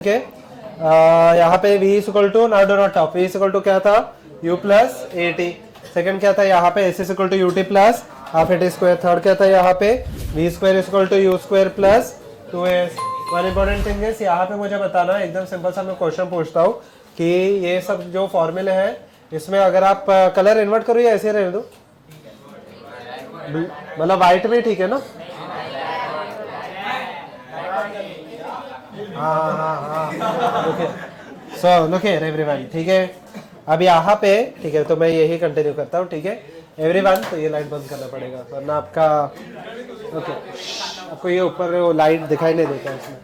के यहाँ पे v is equal to now do not top v is equal to क्या था u plus a t. Second क्या था यहाँ पे s is equal to U T plus half A T square. Third क्या था यहाँ पे v square is equal to u square plus 2s। One important thing is यहाँ पे मुझे बताना एकदम सिंपल सा मैं क्वेश्चन पूछता हूँ कि ये सब जो फॉर्मूले हैं इसमें अगर आप कलर इन्वर्ट करो या ऐसे रहने दो, मतलब व्हाइट में ठीक है ना? लुक हियर एवरीवन, ठीक है। अब यहाँ पे ठीक है तो मैं यही कंटिन्यू करता हूँ, ठीक है एवरीवन। तो ये लाइट बंद करना पड़ेगा वरना आपका ओके आपको ये ऊपर वो लाइट दिखाई नहीं देता इसमें,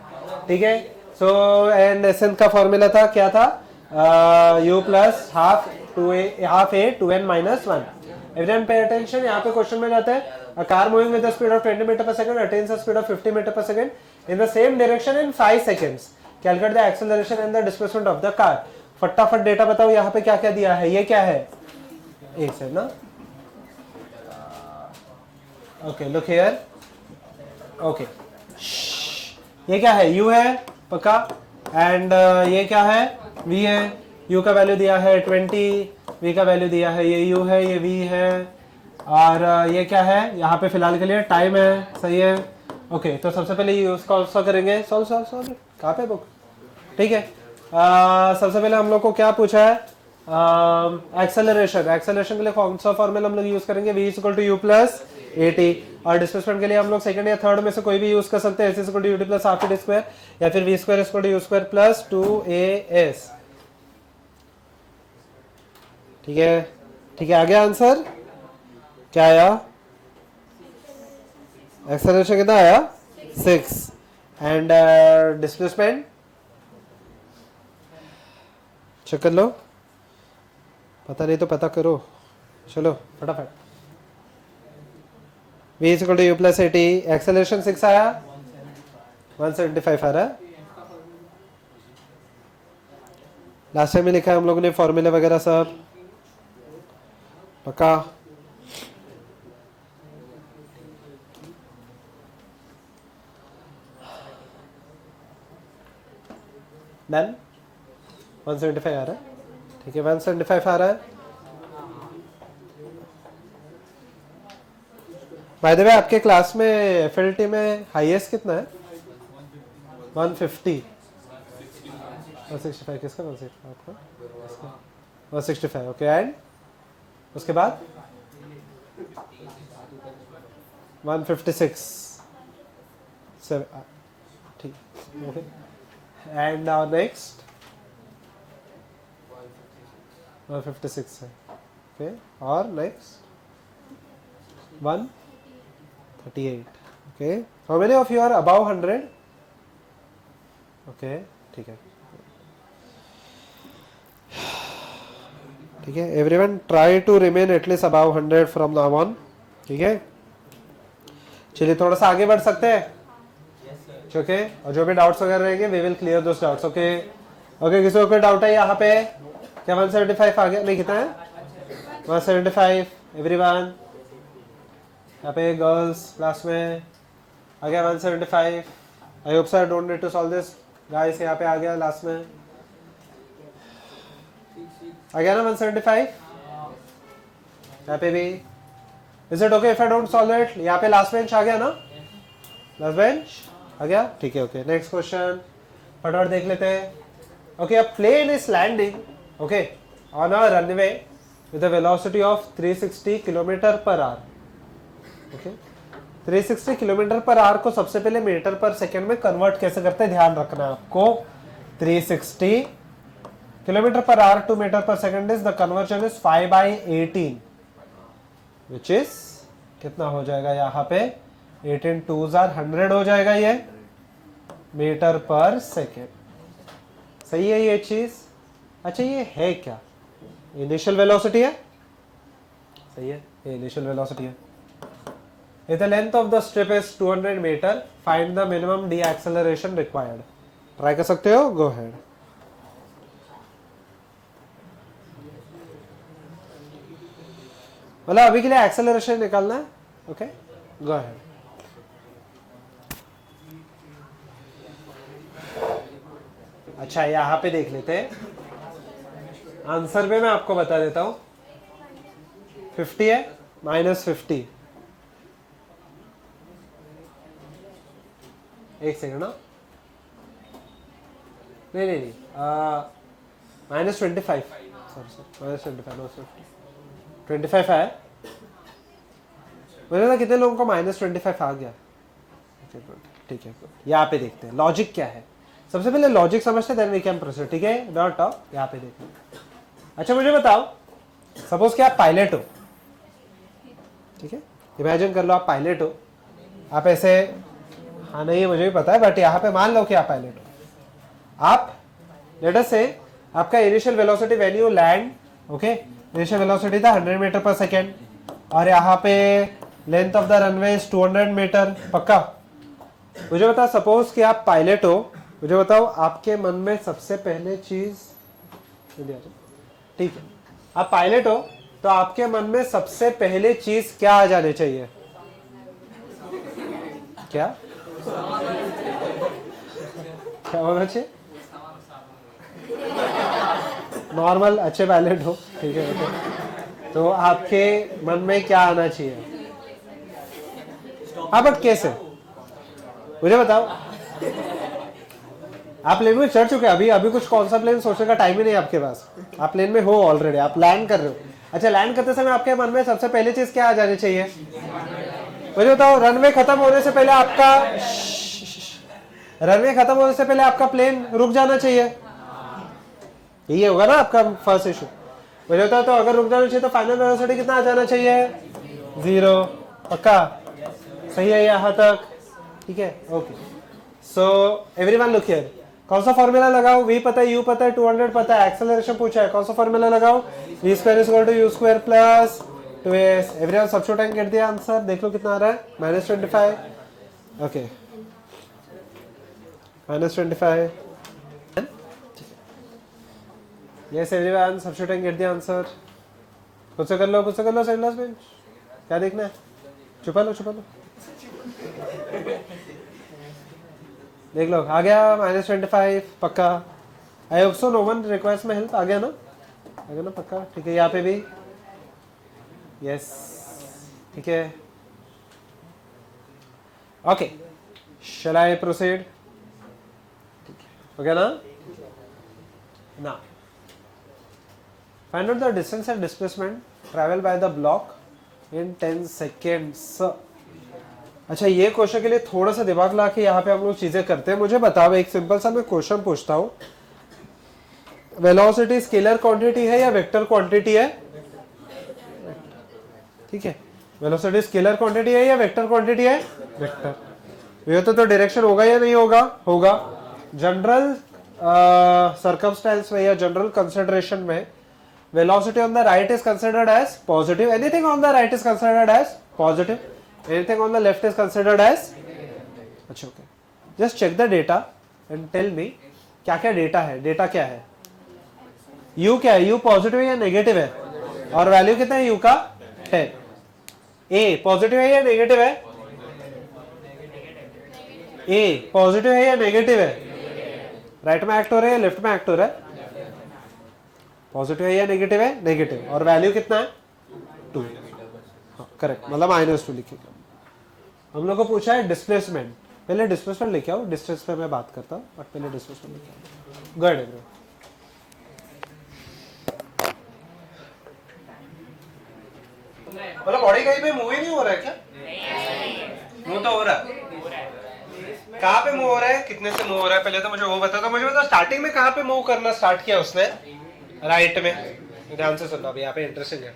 ठीक है। सो एंड एसन का फॉर्मूला था क्या था u plus half a two n minus one. Everyone pay attention, यहाँ पे क्वेश्चन में जाता है a car moving with the speed of 20 meter per second attains a speed of 50 meter per second in the same direction in 5 seconds. Calculate the acceleration and the displacement of the car. फटाफट data बताओ यहाँ पे क्या क्या दिया है। ये क्या है? एक सेकंड ना, ओके लुक हियर, ओके ये क्या है? u है पक्का, एंड ये क्या है? v है। u का वैल्यू दिया है 20, v का वैल्यू दिया है ये u है, ये v है, और ये क्या है यहाँ पे फिलहाल के लिए टाइम है, सही है। ओके तो सबसे पहले ये उसका सॉल्व करेंगे। सॉल्व कहाँ पे बुक, ठीक है। सबसे पहले हम लोग को क्या पूछा है? एक्सेलरेशन के लिए कौन सा फॉर्मूला हम लोग यूज करेंगे? v is equal to u plus a t. और डिस्प्लेसमेंट के लिए हम लोग सेकंड या थर्ड में से कोई भी यूज कर सकते हैं, s is equal to U T plus half t square या फिर v square is equal to u square plus 2as, ठीक है। ठीक है, आ गया आंसर? क्या आया? एक्सेलरेशन कितना आया? 6 एंड डिस्प्लेसमेंट चेक कर लो, पता नहीं तो पता करो, चलो फटाफट। v is equal to u plus a t, acceleration 6 आया, 175 आ रहा है। लास्ट टाइम में लिखा है हम लोगों ने फॉर्मूले वगैरह सब पक्का। डन, 175 आ रहा है, ठीक है 175 आ रहा है। बाय द वे आपके क्लास में एफएलटी में हाईएस्ट कितना है? 150, 165 किसका? 165 आपका, 165 ओके। एंड उसके बाद 156 ठीक ओके। एंड नाउ नेक्स्ट 156 है ओके, और next 138 okay. How many of you are about 100? Okay ठीक है, ठीक है। Everyone try to remain at least about 100 from now on, ठीक है। चलिए थोड़ा सा आगे बढ़ सकते हैं, ओके। और जो भी डाउट्स वगैरह रहेंगे we will clear those doubts, okay. Okay किसी को कोई डाउट है यहाँ पे? क्या 175 आ गया? नहीं कितना है? 175 एवरीवन, यहाँ पे गर्ल्स क्लास में आ गया 175। I hope sir don't need to solve this guys, यहाँ पे आ गया लास्ट में आ गया ना 175, यहाँ पे भी। Is it okay if I don't solve it? यहाँ पे लास्ट बेंच आ गया ना, लास्ट बेंच आ गया, ठीक है ओके। नेक्स्ट क्वेश्चन फटाफट देख लेते हैं। Okay, a plane is landing okay on a runway with a velocity of 360 kilometre per hour, okay. 360 kilometre per hour को सबसे पहले मीटर पर सेकेंड में कन्वर्ट कैसे करते हैं ध्यान रखना है आपको। 360 kilometre per hour to metre per second is the conversion is 5/18 which is कितना हो जाएगा यहाँ पे? 18 2s are 100 हो जाएगा ये मीटर पर सेकेंड, सही है ये चीज। अच्छा ये है क्या? इनिशियल वेलोसिटी है, सही है ये इनिशियल वेलोसिटी है। If the length of the strip is 200 meter, find the minimum deceleration required. Try कर सकते हो, go ahead. मतलब अभी के लिए एक्सेलरेशन निकालना है, ओके गो अहेड। अच्छा यहाँ पे देख लेते हैं, आंसर पे मैं आपको बता देता हूँ। 50 है, -50, एक सेकंड ना, नहीं, -25, सॉरी -25 है। मुझे ना कितने लोगों को -25 आ गया। ठीक है, यहाँ पे देखते हैं लॉजिक क्या है। सबसे पहले लॉजिक समझते देन वी कैन प्रोसीड, ठीक है। डॉट टॉप यहाँ पे देखते हैं। अच्छा मुझे बताओ, सपोज कि आप पायलट हो, ठीक है, इमेजिन कर लो आप पायलट हो, आप ऐसे, हाँ नहीं मुझे भी पता है, बट यहाँ पे मान लो कि आप पायलट हो। आप लेट अस से आपका initial velocity when you land, okay, initial velocity था 100 मीटर पर सेकेंड, और यहाँ पे length of the runway is 200 metre, पक्का। मुझे बताओ सपोज कि आप पायलट हो, मुझे बताओ आपके मन में सबसे पहले चीज, ठीक है, आप पायलट हो तो आपके मन में सबसे पहले चीज क्या आ जानी चाहिए? क्या क्या होना चाहिए? नॉर्मल अच्छे पायलट हो, ठीक है, तो आपके मन में क्या आना चाहिए? हाँ बट कैसे, मुझे बताओ। आप प्लेन में चढ़ चुके हैं, अभी कुछ कौन सा प्लेन सोचने का टाइम ही नहीं है आपके पास। आप प्लेन में हो ऑलरेडी, आप लैंड कर रहे हो। अच्छा लैंड करते समय आपके मन में सबसे पहले चीज क्या आ जानी चाहिए? मुझे बताओ, रनवे खत्म होने से पहले आपका प्लेन रुक जाना चाहिए, यही होगा ना आपका फर्स्ट इशू। मुझे बताओ, तो अगर रुक जाना चाहिए तो फाइनल वेलोसिटी कितना आ जाना चाहिए? 0, पक्का, सही है यहाँ तक, ठीक है, okay. So everyone look here, कौन सा फॉर्मूला लगाओ? v पता है, u पता है, 200 पता है, एक्सेलरेशन पूछा है, कौन सा फॉर्मूला लगाओ? v square is equal to u square plus 2s। Everyone substitute and get the answer. देख लो कितना आ रहा है, -25, okay, -25। Yes everyone substitute and get the answer. खुद से कर लो सेकंड बेंच, क्या देखना है? छुपा लो देख लो, आ गया -25, पक्का। I hope so no one request में हेल्प, आ गया ना पक्का, ठीक है। यहाँ पे भी यस, ठीक है, ओके, शैल आई प्रोसीड? हो गया ना। Find out the distance and displacement travel by the block in 10 seconds. अच्छा ये क्वेश्चन के लिए थोड़ा सा दिमाग ला के यहाँ पे हम लोग चीजें करते हैं। मुझे बताओ, एक सिंपल सा मैं क्वेश्चन पूछता हूँ, वेलोसिटी स्केलर क्वांटिटी है या वेक्टर क्वांटिटी है? ठीक है, वेलोसिटी स्केलर क्वांटिटी है या वेक्टर क्वांटिटी है? वेक्टर। ये तो डायरेक्शन होगा या नहीं होगा। जनरल सर्कमस्टेंस में या जनरल कंसिडरेशन में velocity on the right is considered as positive, anything on the right is considered as positive, anything on the left is considered as, अच्छा okay, just check the data and tell me क्या क्या data है। Data क्या है? u क्या है? u positive है या नेगेटिव है? और वैल्यू कितना है u का? 10। a पॉजिटिव है या नेगेटिव है? a पॉजिटिव है या नेगेटिव है? राइट में एक्ट हो रहा है या लेफ्ट में एक्ट हो रहा है? पॉजिटिव है या नेगेटिव है? नेगेटिव। और वैल्यू कितना है? 2, करेक्ट, मतलब -2 लिखेगा। हम लोग को पूछा है डिस्प्लेसमेंट, पहले डिस्प्लेसमेंट लेके आओ, डिस्टेंस पे मैं बात करता हूँ, बट पहले डिस्प्लेसमेंट लेके आओ। गुड ब्रो, मतलब बॉडी कहीं पे मूव ही नहीं हो रहा है क्या? मूव तो हो रहा है। कहाँ पे मूव हो रहा है, कितने से मूव हो रहा है, पहले तो मुझे वो बता दो। मुझे बताओ स्टार्टिंग में कहाँ पे मूव करना स्टार्ट किया उसने? राइट में। ध्यान से सुनना, अभी यहाँ पे इंटरेस्टिंग है।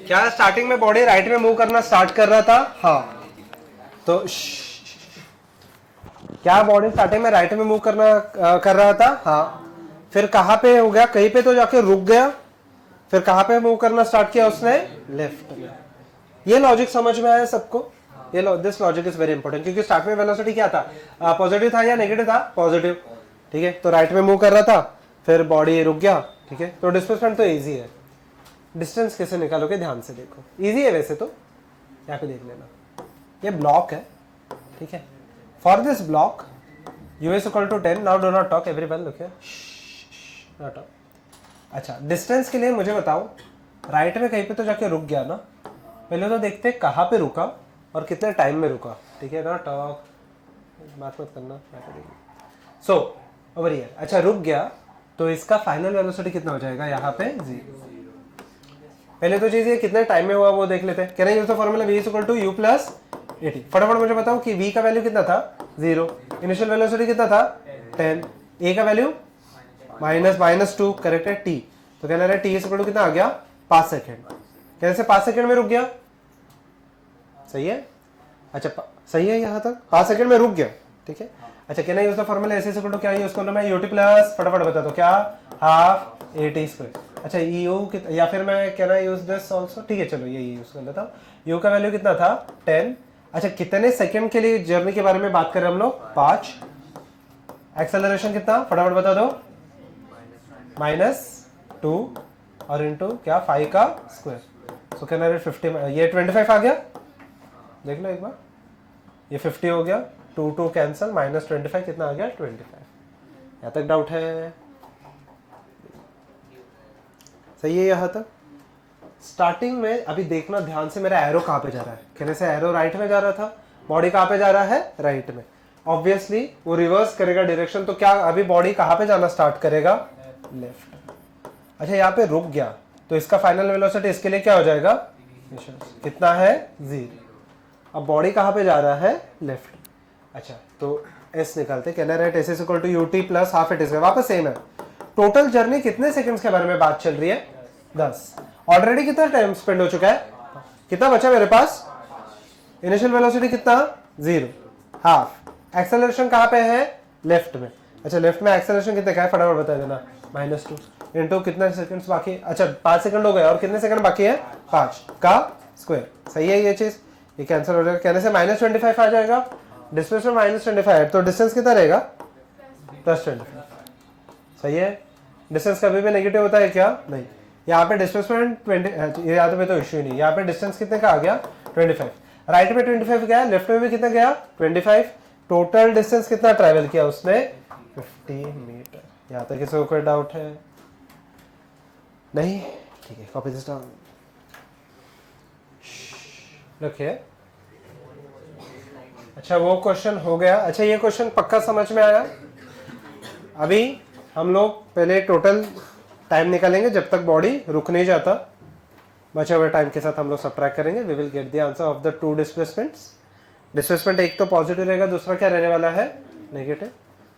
क्या स्टार्टिंग में बॉडी राइट में मूव करना स्टार्ट कर रहा था? हाँ, तो क्या बॉडी स्टार्टिंग में राइट में मूव करना कर रहा था? हाँ। फिर कहाँ पे हो गया? कहीं पे तो जाके रुक गया। फिर कहाँ पे मूव करना स्टार्ट किया उसने? लेफ्ट में। ये लॉजिक समझ में आया सबको? ये this logic is very important, क्योंकि स्टार्ट में वेलोसिटी क्या था? पॉजिटिव था या नेगेटिव था? पॉजिटिव, ठीक है। तो राइट में मूव कर रहा था, फिर बॉडी रुक गया, ठीक है। तो डिस्प्लेसमेंट तो इजी है। डिस्टेंस कैसे निकालोगे? ध्यान से देखो, इजी है वैसे तो, यहाँ पे देख लेना। ये ब्लॉक है, ठीक है। For this block u is equal to 10. Now do not talk everyone, look here. Not talk. अच्छा, डिस्टेंस के लिए मुझे बताओ, राइट में कहीं पे तो जाके रुक गया ना, पहले तो देखते हैं कहाँ पे रुका और कितने टाइम में रुका, ठीक है ना? टॉक बात मत करना। सो ओवर हियर, अच्छा रुक गया तो इसका फाइनल वेलोसिटी कितना हो जाएगा यहाँ पे? 0। पहले तो चीज ये कितने टाइम में हुआ वो देख लेते हैं। Can I use the formula v equal to u plus at? फटाफट मुझे बताओ कि v का वैल्यू कितना था? 0। इनिशियल वेलोसिटी कितना था? 10। a का वैल्यू -2, करेक्ट है। t तो कहना रहा है t इक्वल टू कितना आ गया? 5 सेकेंड। कैसे 5 सेकेंड में रुक गया? सही है, अच्छा सही है यहाँ तक 5 सेकेंड में रुक गया, ठीक है। अच्छा कहना यूज द फॉर्मूला ऐसे इक्वल टू क्या यूज कर लो मैं? ut प्लस फटाफट बता दो क्या? Half at square. अच्छा u या फिर मैं कहना यूज दिस ऑल्सो, ठीक है चलो ये यूज कर लेता हूँ। u का वैल्यू कितना था? 10। अच्छा कितने सेकंड के लिए जर्नी के बारे में बात कर रहे हैं हम लोग? 5। एक्सेलरेशन कितना फटाफट बता दो? -2 और इंटू क्या 5 का स्क्वायर। सो कहना 50, ये 25 आ गया, देख लो एक बार, ये 50 हो गया, 2 कैंसिल, -25 कितना आ गया? 25। यहाँ तक डाउट है? सही है यहाँ तक? स्टार्टिंग में अभी देखना ध्यान से, मेरा एरो कहाँ पे जा रहा है? कहने से एरो राइट में जा रहा था, बॉडी कहाँ पे जा रहा है? राइट में। ऑब्वियसली वो रिवर्स करेगा डायरेक्शन, तो क्या अभी बॉडी कहाँ पे जाना स्टार्ट करेगा? लेफ्ट। अच्छा यहाँ पे रुक गया तो इसका फाइनल वेलोसिटी इसके लिए क्या हो जाएगा? कितना है? 0। अब बॉडी कहाँ पे जा रहा है? लेफ्ट। अच्छा तो एस निकालते, कहना write s is equal to u t plus half at, वापस सेम है। टोटल जर्नी कितने सेकंड्स के बारे में बात चल रही है? 10। ऑलरेडी कितना टाइम स्पेंड हो चुका है? कितना बचा मेरे पास? इनिशियल वेलोसिटी कितना? 0। हाफ। एक्सेलरेशन कहाँ पे है? लेफ्ट में। अच्छा लेफ्ट में एक्सेलरेशन कितने का है फटाफट बता देना? -2 इंटू कितना सेकंड्स बाकी? अच्छा 5 सेकंड हो गए और कितने सेकंड बाकी है? 5 का स्क्वायर। सही है ये चीज, ये कैंसिल हो जाएगा, कहने से -25 आ जाएगा। डिस्टेंस में -25 है तो डिस्टेंस कितना रहेगा? +25। सही है। डिस्टेंस कभी भी नेगेटिव होता है क्या? नहीं। यहाँ पे डिस्प्लेसमेंट 20, यहाँ पे तो इश्यू ही नहीं। यहाँ पे डिस्टेंस कितने का आ गया? 25। राइट में 25 गया, लेफ्ट में भी कितना गया? 25। टोटल डिस्टेंस कितना ट्रैवल किया उसने? 50 मीटर। यहाँ तक किसी को कोई डाउट है? नहीं, ठीक है, कॉपी दिस डाउन, रखिए। अच्छा वो क्वेश्चन हो गया। अच्छा ये क्वेश्चन पक्का समझ में आया? अभी हम लोग पहले टोटल टाइम निकालेंगे जब तक बॉडी रुक नहीं जाता, बचे हुए टाइम के साथ हम लोग सब्ट्रैक्ट करेंगे। We will get the answer of the 2 displacements. Displacement एक तो पॉजिटिव रहेगा, दूसरा क्या रहने वाला है? नेगेटिव।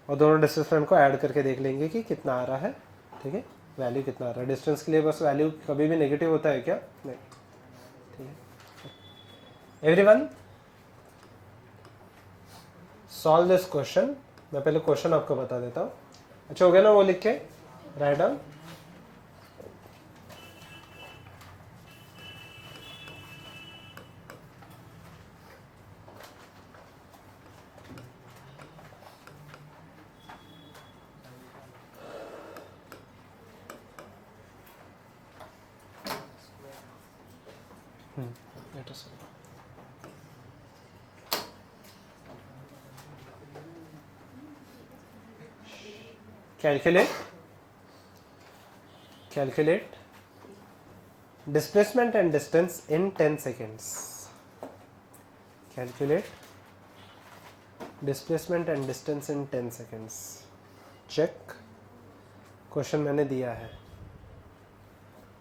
और दोनों डिस्प्लेसमेंट को ऐड करके देख लेंगे कि कितना आ रहा है, ठीक है, वैल्यू कितना आ रहा है। डिस्टेंस के लिए बस वैल्यू कभी भी नेगेटिव होता है क्या? नहीं, ठीक है। Everyone solve this question. मैं पहले क्वेश्चन आपको बता देता हूँ। अच्छा हो गया ना वो लिख के write down. Calculate displacement and distance in 10 seconds. Calculate displacement and distance in 10 seconds. Check. Question मैंने दिया है।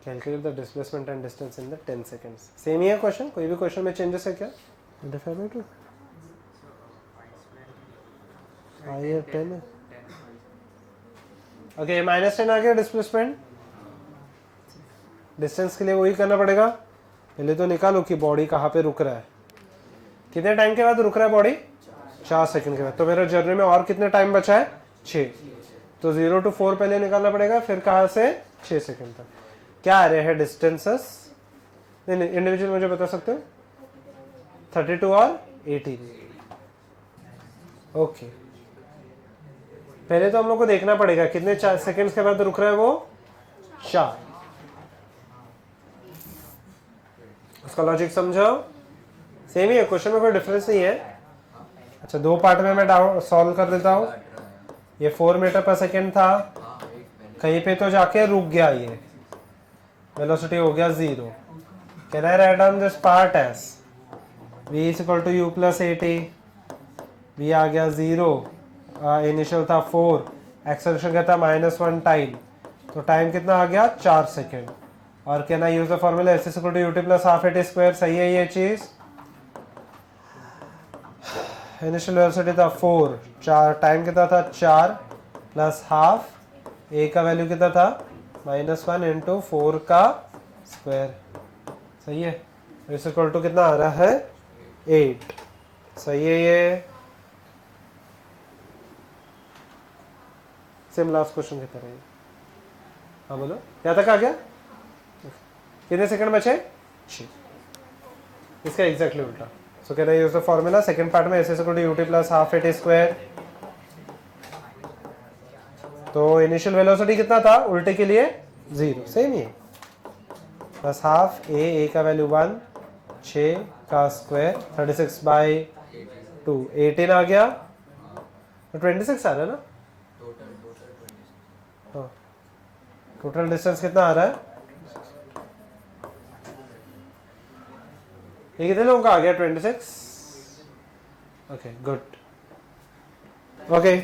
Calculate the displacement and distance in the 10 seconds. Same ही है क्वेश्चन, कोई भी क्वेश्चन में चेंजेस है क्या? -10 ओके, -10 आ गया डिस्प्लेसमेंट। डिस्टेंस के लिए वही करना पड़ेगा, पहले तो निकालो कि बॉडी कहाँ पे रुक रहा है, कितने टाइम के बाद रुक रहा है बॉडी? 4 सेकंड के बाद। तो मेरा जर्नी में और कितने टाइम बचा है? 6। तो 0 to 4 पहले निकालना पड़ेगा, फिर कहाँ से? 6 सेकंड तक। क्या आ रहे हैं डिस्टेंसेस? नहीं इंडिविजुअल मुझे बता सकते हो? 32 और 18। ओके, पहले तो हम लोग को देखना पड़ेगा कितने 4 सेकंड्स के बाद रुक रहा है वो? 4। उसका लॉजिक समझो, सेम ही है, क्वेश्चन में कोई डिफरेंस नहीं है। अच्छा 2 पार्ट में मैं डाउन सॉल्व कर देता हूँ। ये 4 मीटर पर सेकेंड था, कहीं पे तो जाके रुक गया, ये वेलोसिटी हो गया 0। Can I write down this part as v is equal to u plus a t. v आ गया 0, इनिशियल था 4, एक्सेलरेशन क्या था -1 टाइम, तो टाइम कितना आ गया 4 सेकेंड। और can I use the formula s is equal to U T plus half A T square. सही है ये चीज। इनिशियल वेलोसिटी था 4, 4 टाइम कितना था 4 प्लस हाफ, ए का वैल्यू कितना था -1 इंटू 4 का स्क्वायर। सही है। इस इक्वल टू कितना आ रहा है 8। सही है ये। सेम लास्ट क्वेश्चन की तरह ही। हाँ बोलो, यहाँ तक आ गया? कितने सेकंड बचे? 6। इसका एग्जैक्टली उल्टा। So can I use the formula second part में S is equal to U T plus half A T square. तो इनिशियल वेलोसिटी कितना था उल्टे के लिए 0, सेम ही है, प्लस हाफ ए का वैल्यू 1, 6 का स्क्वायर 36/2, 18 आ गया, 26 आ रहा है ना। हाँ, टोटल डिस्टेंस कितना आ रहा है? ये कितने लोगों का आ गया 26? Okay good. ओके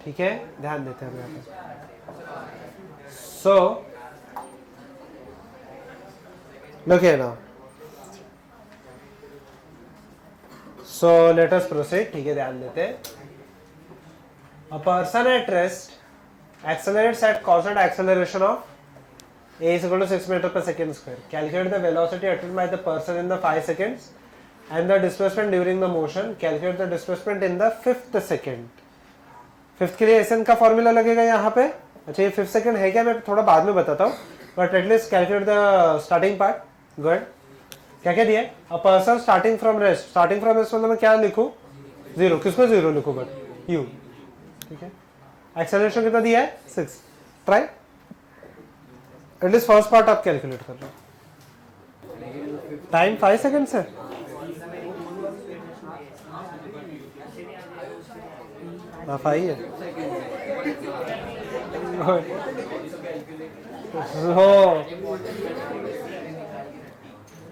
ठीक है, ध्यान देते हैं यहाँ पे। सो look here now. So let us proceed. ठीक है, ध्यान देते हैं। A person at rest accelerates at constant acceleration of a is equal to 6 meter per second square. Calculate the velocity attained by the person in the 5 seconds and the displacement during the motion. Calculate the displacement in the 5th second. 5th के लिए SN का formula लगेगा यहाँ पे। अच्छा ये 5th second है क्या, मैं थोड़ा बाद में बताता हूँ, but at least calculate the starting part. Good. क्या क्या दिया? A person starting from rest. Starting from rest मतलब मैं क्या लिखूं? 0। किसको 0 लिखूं? But you. ठीक है। एक्सेलरेशन कितना दिया है? 6। ट्राई एटलीस्ट फर्स्ट पार्ट आप कैलकुलेट कर लो। टाइम 5 सेकेंड्स है। हाँ 5 है।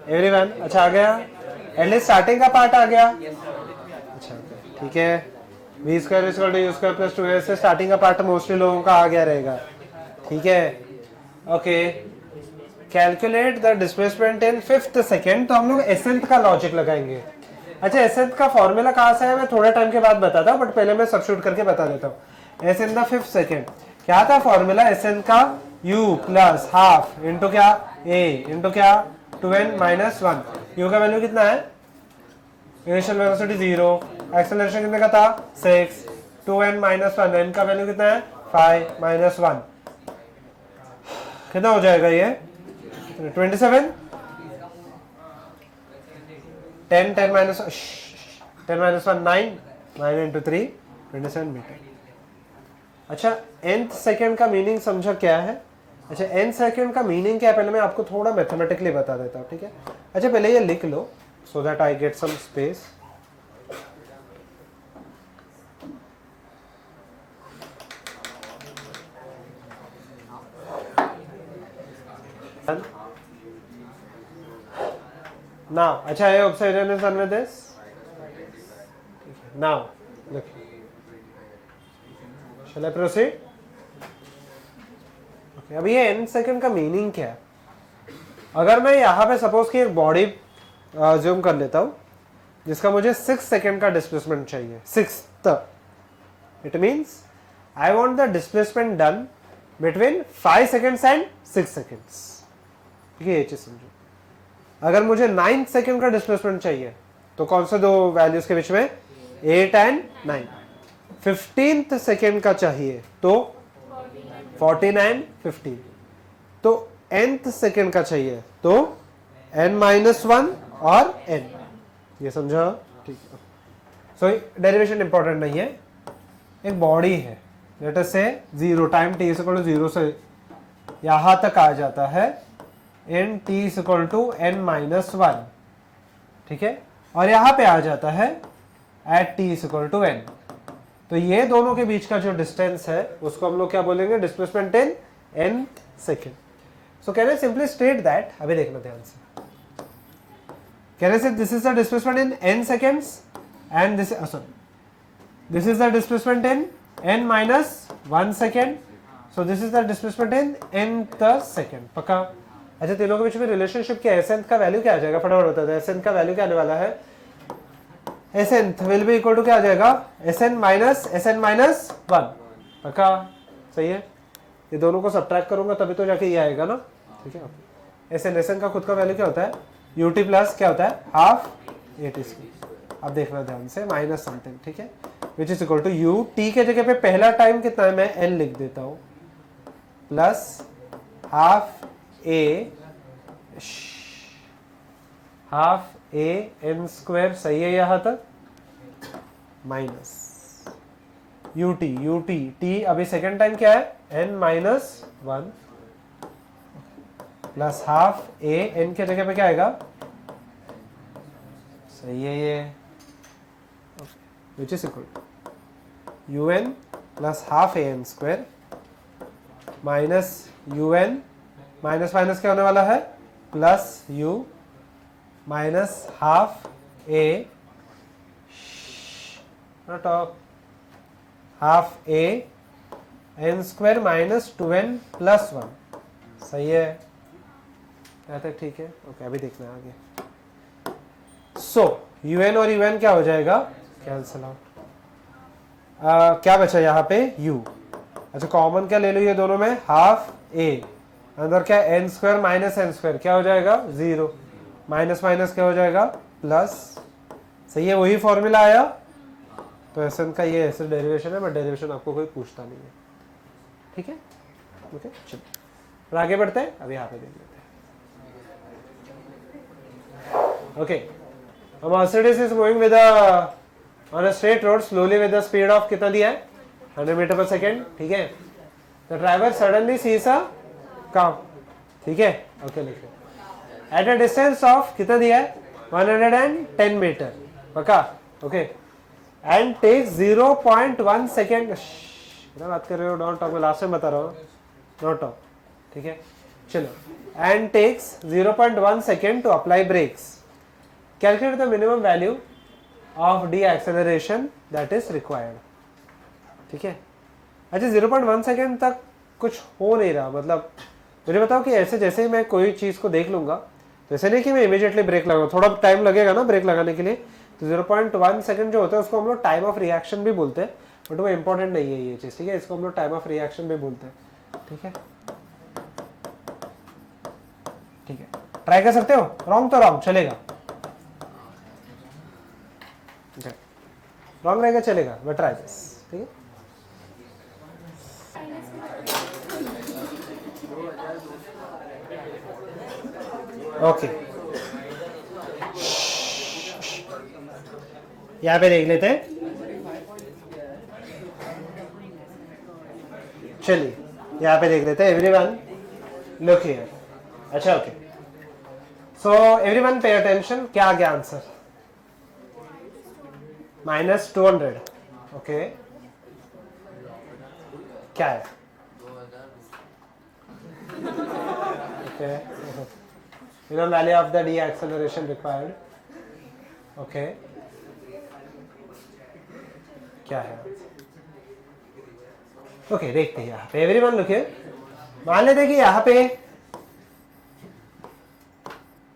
एवरीवन अच्छा आ गया, एटलीस्ट स्टार्टिंग का पार्ट आ गया। अच्छा ठीक है, v square equal to u square plus 2a से स्टार्टिंग का पार्ट मोस्टली लोगों का आ गया रहेगा। ठीक है okay. Calculate the displacement in 5th second. तो हम लोग एसेंट का लॉजिक लगाएंगे। अच्छा एसेंट का फॉर्मूला कहाँ से है मैं थोड़ा टाइम के बाद बताता हूँ, बट पहले मैं सब्स्टिट्यूट करके बता देता हूँ। S in the 5th second क्या था फॉर्मूला? एसेंट का u प्लस हाफ इंटू क्या a इंटू क्या 2n माइनस 1। u का वैल्यू कितना है? इनिशियल वेलोसिटी 0, एक्सेलरेशन कितने का था 6, 2n माइनस 1, n का वैल्यू कितना है 5 माइनस 1, कितना हो जाएगा ये 27। 10 माइनस 1 9, 9 इंटू 3 27 मीटर। अच्छा nth सेकेंड का मीनिंग समझा क्या है? अच्छा n सेकेंड का मीनिंग क्या है पहले मैं आपको थोड़ा मैथमेटिकली बता देता हूँ। ठीक है अच्छा पहले ये लिख लो so that I get some space. Now, अच्छा I observation is done with this. Now, look. Shall I proceed? Okay, अब ये n सेकेंड का मीनिंग क्या है? अगर मैं यहाँ पे सपोज कि एक बॉडी ज्यूम कर लेता हूँ जिसका मुझे 6 सेकेंड का डिस्प्लेसमेंट चाहिए, 6th, it means I want the displacement done between 5 seconds and 6 seconds. ठीक है ये चीज समझो। अगर मुझे 9 सेकेंड का डिस्प्लेसमेंट चाहिए तो कौन से दो वैल्यूज के बीच में 8 एंड 9। 15th सेकेंड का चाहिए तो 14 एंड 15। तो nth सेकेंड का चाहिए तो n-1 और n। ये समझा? ठीक है। सो डेरिवेशन इंपॉर्टेंट नहीं है। एक बॉडी है लेट अस से 0 टाइम t इक्वल टू 0 से यहां तक आ जाता है n t equal to n-1। ठीक है, और यहाँ पे आ जाता है at t is equal to n। तो ये दोनों के बीच का जो डिस्टेंस है उसको हम लोग क्या बोलेंगे, displacement in n second. So can I simply state that, अभी देखना ध्यान से, कैन आई से this is the displacement in n seconds and this this is the displacement in n minus 1 second, so this is the displacement in nth second। पक्का? अच्छा, तीनों के बीच में रिलेशनशिप क्या है, Sn का वैल्यू क्या आ जाएगा, फटाफट बता दो। Sn का वैल्यू क्या आने वाला है, Sn will be equal to क्या आ जाएगा, Sn minus 1। पक्का? सही है, ये दोनों को सब्ट्रैक्ट करूंगा तभी तो जाके ये आएगा ना, ठीक है। Sn का खुद का वैल्यू क्या होता है, ut प्लस क्या होता है, हाफ at²। अब देखना ध्यान से, माइनस समथिंग, ठीक है, which is equal to u, t के जगह पे पहला टाइम कितना है, मैं n लिख देता हूं, plus half a n square, सही है यहां तक, माइनस ut t अभी सेकेंड टाइम क्या है, n minus 1, plus half a n के जगह पे क्या आएगा, सही है ये, which is equal to un plus half an square minus un minus minus क्या होने वाला है, plus u minus half a half a n square minus 2n plus 1, सही है यहाँ तक, ठीक है। ओके, अभी देखना है आगे। सो un और un क्या हो जाएगा, कैंसल आउट। क्या बचा यहाँ पे, u। अच्छा, कॉमन क्या ले लो ये दोनों में, हाफ a, अंदर क्या n square minus n square क्या हो जाएगा, 0, माइनस माइनस क्या हो जाएगा, प्लस, सही है, वही फॉर्मूला आया। तो Sn का ये ऐसे डेरिवेशन है, बट डेरिवेशन आपको कोई पूछता नहीं है, ठीक है। ओके, चलो आगे बढ़ते हैं, अभी यहाँ पे देख लेते हैं। Okay, Mercedes is moving with a on a straight road slowly with the speed of कितना दिया है, 100 मीटर पर सेकेंड, ठीक है। The driver suddenly sees a cow, ठीक है, ओके लिखिए, at a distance of कितना दिया है, 110 मीटर, पक्का, ओके, and takes 0.1 सेकेंड, क्या बात कर रहे हो, डोंट टॉक, मैं लास्ट में बता रहा हूँ, डोंट टॉक, ठीक है, चलो, and takes 0.1 second to apply brakes, calculate the minimum value of deceleration that is required, ठीक है। अच्छा, 0.1 सेकेंड तक कुछ हो नहीं रहा, मतलब मुझे बताओ कि ऐसे जैसे ही मैं कोई चीज़ को देख लूंगा, तो ऐसे नहीं कि मैं इमीडिएटली ब्रेक लगाऊंगा, थोड़ा टाइम लगेगा ना ब्रेक लगाने के लिए। तो 0.1 सेकेंड जो होता है उसको हम लोग टाइम ऑफ रिएक्शन भी बोलते हैं, बट वो इंपॉर्टेंट नहीं है ये चीज़, ठीक है, इसको हम लोग टाइम ऑफ रिएक्शन भी बोलते हैं, ठीक है, ठीक है। ट्राई कर सकते हो, रॉन्ग तो रॉन्ग चलेगा, रॉन्ग रहेगा चलेगा, बट ट्राई दिस, ठीक है। ओके, यहाँ पे देख लेते हैं, चलिए यहाँ पे देख लेते हैं। एवरीवन लुक हियर, अच्छा okay, so everyone pay attention, क्या आ गया आंसर, -200, ओके, क्या है, okay, minimum value of the deceleration required, okay, क्या है, ओके, देखते हैं यहाँ पे, एवरीवन लुक हियर, मान लेते हैं कि यहाँ पे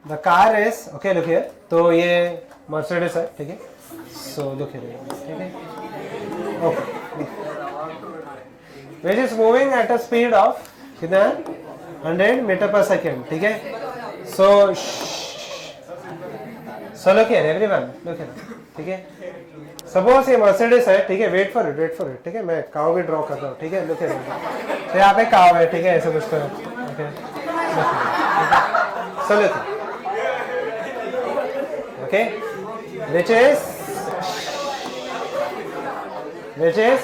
the car is, okay look here, तो ये मर्सिडीज है, ठीक है, सो लुक हियर, ठीक है, okay, which is moving at a speed of कितना, 100 मीटर पर सेकेंड, ठीक है, so look here everyone, look here, ठीक है, सपोज ये मर्सिडीज है, ठीक है, वेट फॉर इट, ठीक है, मैं काव भी ड्रॉ करता हूँ, ठीक है, लुक हियर, तो यहाँ पे काव है, ठीक है, ऐसे कुछ करो, okay, so look, okay, which is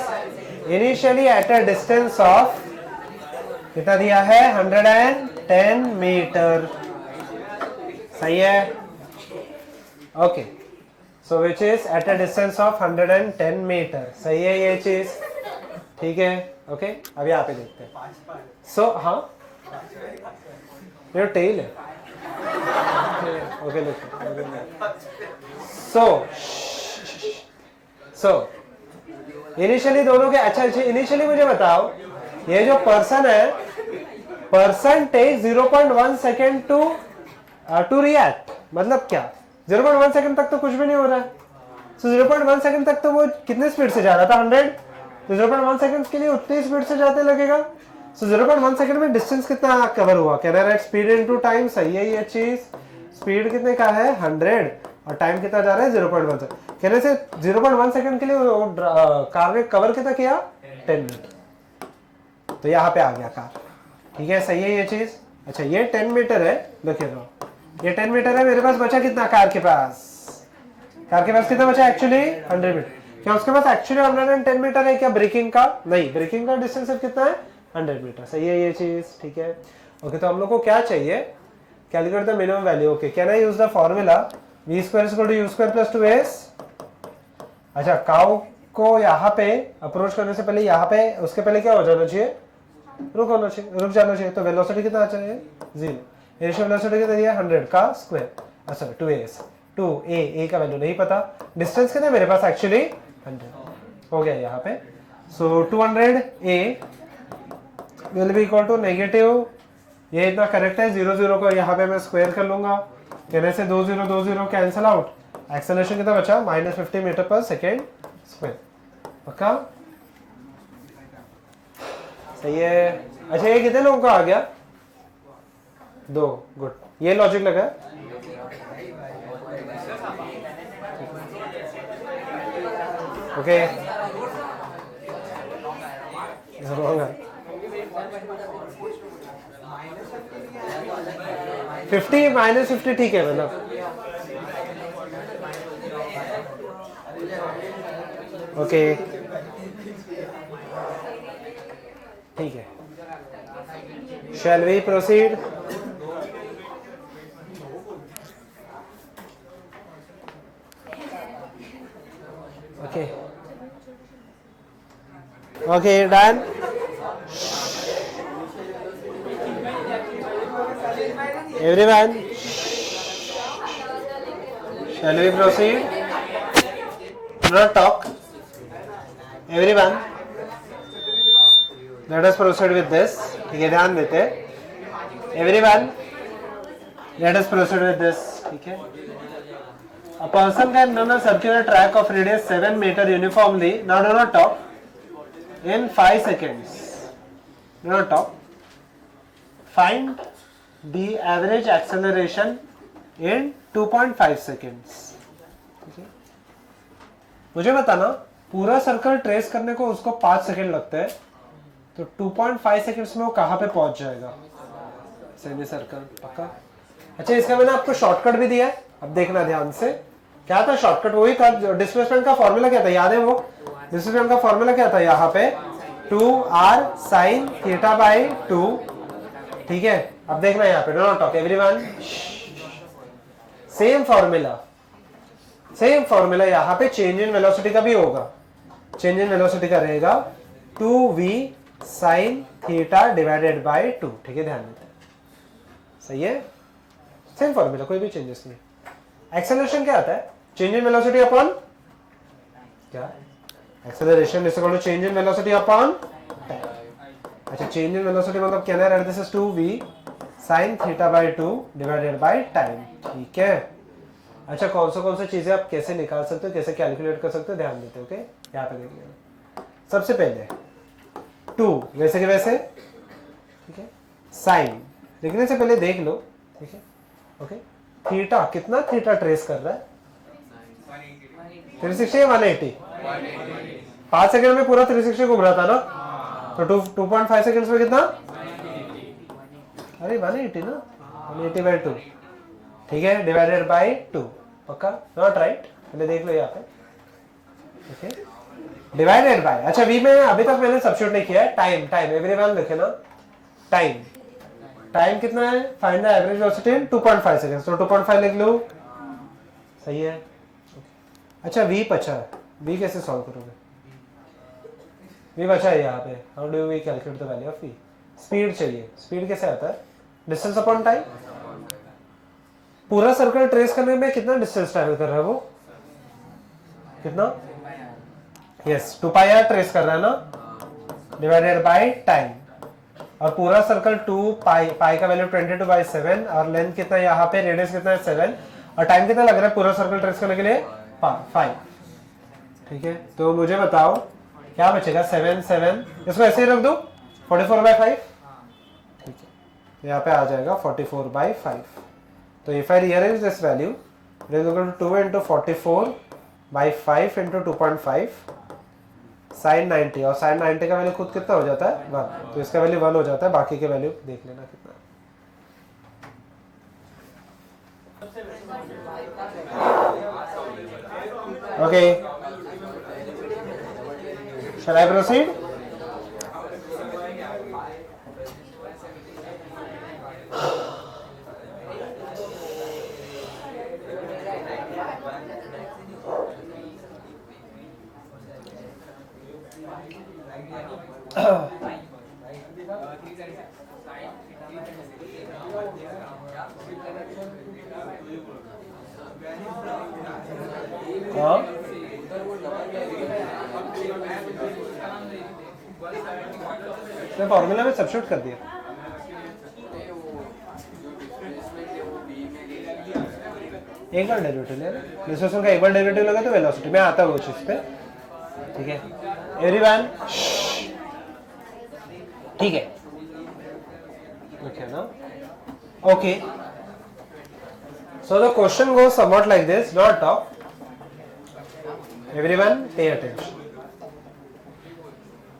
initially at a distance of कितना दिया है, 110 मीटर, सही है, okay, so which is at a distance of 110 metre. सही है ये चीज, ठीक है। ओके, अब यहाँ पे देखते हैं। सो हाँ, ये टेल है। ओके, सो इनिशियली दोनों के, अच्छा इनिशियली मुझे बताओ, ये जो पर्सन है, person take 0.1 second to react, मतलब क्या? 0.1 सेकेंड तक तो कुछ भी नहीं हो रहा है। सो 0.1 सेकेंड तक तो वो कितने स्पीड से जा रहा था? 100। तो 0.1 सेकेंड के लिए उतनी स्पीड से जाते लगेगा। सो 0.1 सेकेंड में डिस्टेंस कितना कवर हुआ? कह रहा है स्पीड इनटू टाइम। सही है ये चीज। स्पीड कितने का है? 100, और टाइम कितना जा रहा है? 0.1 सेकेंड। कहने से 0.1 सेकेंड के लिए कार ने कवर कितना किया? 10 मीटर। तो यहाँ पे आ गया कार, ठीक है। सही है ये चीज। अच्छा, ये 10 मीटर है, देखिए ये 10 मीटर है। मेरे पास बचा कितना कार के पास? कार के पास कितना बचा एक्चुअली? 100 मीटर। क्या उसके पास एक्चुअली 110 मीटर है क्या ब्रेकिंग का? नहीं, ब्रेकिंग का डिस्टेंस सिर्फ कितना है? 100 मीटर। सही है ये चीज, ठीक है। ओके, तो हम लोग को क्या चाहिए? Calculate the minimum value. Okay, can I use the formula v square is equal to u square plus 2s। अच्छा, काउ को यहाँ पे अप्रोच करने से पहले यहाँ पे उसके पहले क्या हो जाना चाहिए? रुक जाना चाहिए। तो वेलोसिटी कितना चाहिए? 0। इनिशियल वेलोसिटी कितना दिया? 100 का स्क्वायर, सॉरी 2as। 2a का वैल्यू नहीं पता। डिस्टेंस कितना है मेरे पास एक्चुअली? 100 हो गया यहाँ पे। So 200a will be equal to negative, ये इतना करेक्ट है, 0 0 को यहाँ पे मैं स्क्वायर कर लूंगा। कहने से 2 0 कैंसिल आउट। एक्सेलरेशन कितना बचा? -50 मीटर पर सेकेंड स्क्वायर। पक्का? सही है। अच्छा, ये कितने लोगों का आ गया? 2। गुड, ये लॉजिक लगा। ओके, 50 -50 ठीक है, मतलब ओके, ठीक है। Shall we proceed? Okay, okay, done. Everyone, shall we proceed? Do not talk. Everyone, let us proceed with this. ठीक है, ध्यान देते। Everyone, let us proceed with this. ठीक है। A person can run a circular track of radius 7 meter uniformly. Now do not talk. In 5 seconds. Do not talk. Find the average acceleration in 2.5 seconds. मुझे बताना, पूरा circle trace करने को उसको 5 second लगते हैं, तो 2.5 सेकंड्स में वो कहाँ पे पहुंच जाएगा? Semi circle. पक्का? अच्छा, इसका मैंने आपको शॉर्टकट भी दिया है, अब देखना ध्यान से। क्या था शॉर्टकट? वही था। डिस्प्लेसमेंट का फॉर्मूला क्या था? याद है वो? डिस्प्लेसमेंट का फॉर्मूला क्या था? यहाँ पे 2r sin θ/2। ठीक है, अब देखना यहाँ पे, don't talk everyone. Same formula यहाँ पे चेंज इन वेलोसिटी का भी होगा। चेंज इन वेलोसिटी का रहेगा 2v sin θ/2। ठीक है, ध्यान देते। सही है, सेम फॉर्मूला, कोई भी चेंजेस नहीं। एक्सेलरेशन क्या आता है? चेंज इन वेलोसिटी अपॉन क्या? Acceleration is equal to change in velocity upon time. अच्छा, चेंज इन वेलोसिटी मतलब क्या है? This is 2v sin θ/2 divided by time. ठीक है। अच्छा, कौन सा चीजें आप कैसे निकाल सकते हो, कैसे कैलकुलेट कर सकते हो, ध्यान देते हो। ओके, यहाँ पे देख लेना। सबसे पहले 2 वैसे के वैसे, ठीक है। साइन लिखने से पहले देख लो, ठीक है। ओके, थीटा, कितना थीटा ट्रेस कर रहा है? 360 या 180? 5 सेकंड में पूरा 360 घूम रहा था ना, तो 2.5 सेकंड्स में कितना? अरे 180 ना, 180/2। ठीक है, डिवाइडेड बाय 2। पक्का? Not right? पहले देख लो यहाँ पे। ओके, डिवाइडेड बाय, अच्छा वी में अभी तक मैंने सब्स्टिट्यूट नहीं किया है। टाइम एवरीवन लिखे ना, टाइम कितना है? Find the average velocity in 2.5 seconds. तो 2.5 लिख लो। सही है। अच्छा v बचा है, v कैसे सॉल्व करोगे? v बचा है यहाँ पे, how do we calculate the value of v? Speed चाहिए, स्पीड कैसे आता है? Distance upon time. पूरा सर्कल ट्रेस करने में कितना डिस्टेंस ट्रैवल कर रहा है वो? कितना? यस 2πr ट्रेस कर रहा है ना, डिवाइडेड बाय टाइम। और पूरा सर्कल 2 पाई, पाई का वैल्यू 22/7 और लेंथ कितना है यहाँ पे, रेडियस कितना है 7 और टाइम कितना लग रहा है पूरा सर्कल ट्रेस करने के लिए? 5। ठीक है, तो मुझे बताओ क्या बचेगा? 7 7, इसको ऐसे ही रख दो 44/5। ठीक है, यहाँ पे आ जाएगा 44/5। तो if I rearrange this value, it is equal to 2 into 44/5 into 2.5 sin 90, और sin 90 का वैल्यू खुद कितना हो जाता है? 1। तो इसका वैल्यू 1 हो जाता है, बाकी के वैल्यू देख लेना कितना है। Okay, shall I proceed? Formula में सब्स्टिट्यूट कर दिया। एक बार डेरिवेटिव ले, डिस्प्लेसमेंट का एक बार डेरिवेटिव लगा तो वेलोसिटी में आता है वो चीज पे। ठीक है एवरीवन, ठीक है, ओके ना? Okay, so the question goes somewhat like this, not talk. Everyone pay attention.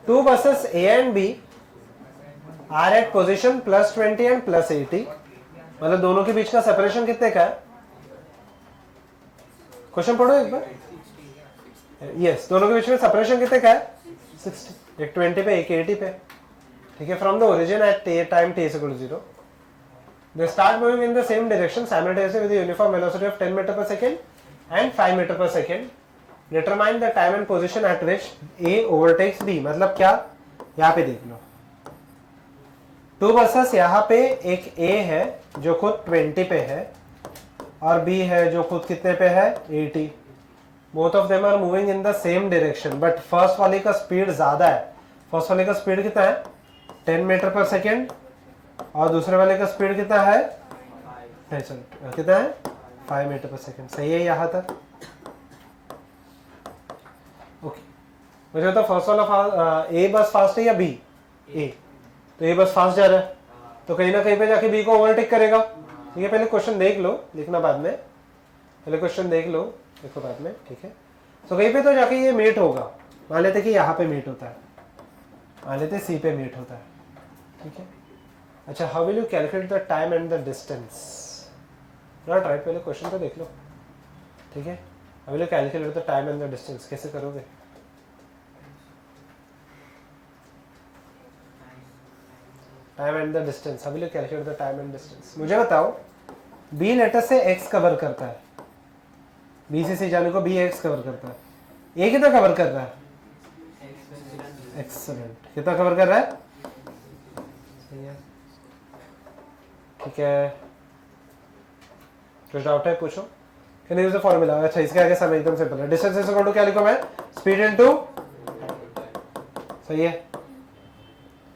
Two buses A and B are at position +20 and +80. मतलब दोनों के बीच का सेपरेशन कितने का है? क्वेश्चन पढ़ो एक बार। यस, दोनों के बीच में सेपरेशन कितने का है? 60। एक 20 पे एक 80 पे। ठीक है, from the origin at time t is equal to 0. They start moving in the same direction simultaneously with a uniform velocity of 10 meter per second and 5 meter per second. Determine the time and position at which A overtakes B. मतलब क्या? यहाँ पे देख लो, 2 buses यहाँ पे एक A है जो खुद 20 पे है और B है जो खुद कितने पे है? 80. Both of them are moving in the same direction, but first वाले का स्पीड ज्यादा है। फर्स्ट वाले का स्पीड कितना है? 10 मीटर पर सेकेंड और दूसरे वाले का स्पीड कितना है? कितना है? 5 मीटर पर सेकेंड। सही है यहाँ तक? ओके, मुझे तो फर्स्ट वाला ए बस फास्ट है या बी? ए, तो ए बस फास्ट जा रहा है तो कहीं ना कहीं पे जाके बी को ओवरटेक करेगा। ठीक है, पहले क्वेश्चन देख लो, लिखना बाद में। पहले क्वेश्चन देख लो, देखो बाद में। ठीक है, तो कहीं पे तो जाके ये मीट होगा। मान लेते कि यहाँ पे मीट होता है, मान लेते सी पे मीट होता है। ठीक है, अच्छा, how will you calculate the time and the distance? Not right, पहले क्वेश्चन तो देख लो। ठीक है, how will you calculate the time and the distance? कैसे करोगे? Time and the distance, how will you calculate the time and distance? मुझे बताओ, B letter से एक्स कवर करता है, बी से सी जाने को बी एक्स कवर करता है, ए कितना कवर कर रहा है? एक्सीलेंट, कितना कवर कर रहा है? ठीक है, कुछ डाउट है पूछो। Can use the formula? अच्छा, इसके आगे सब एकदम सिंपल है। डिस्टेंस इज इक्वल टू क्या लिखो मैं? स्पीड इनटू, सही है।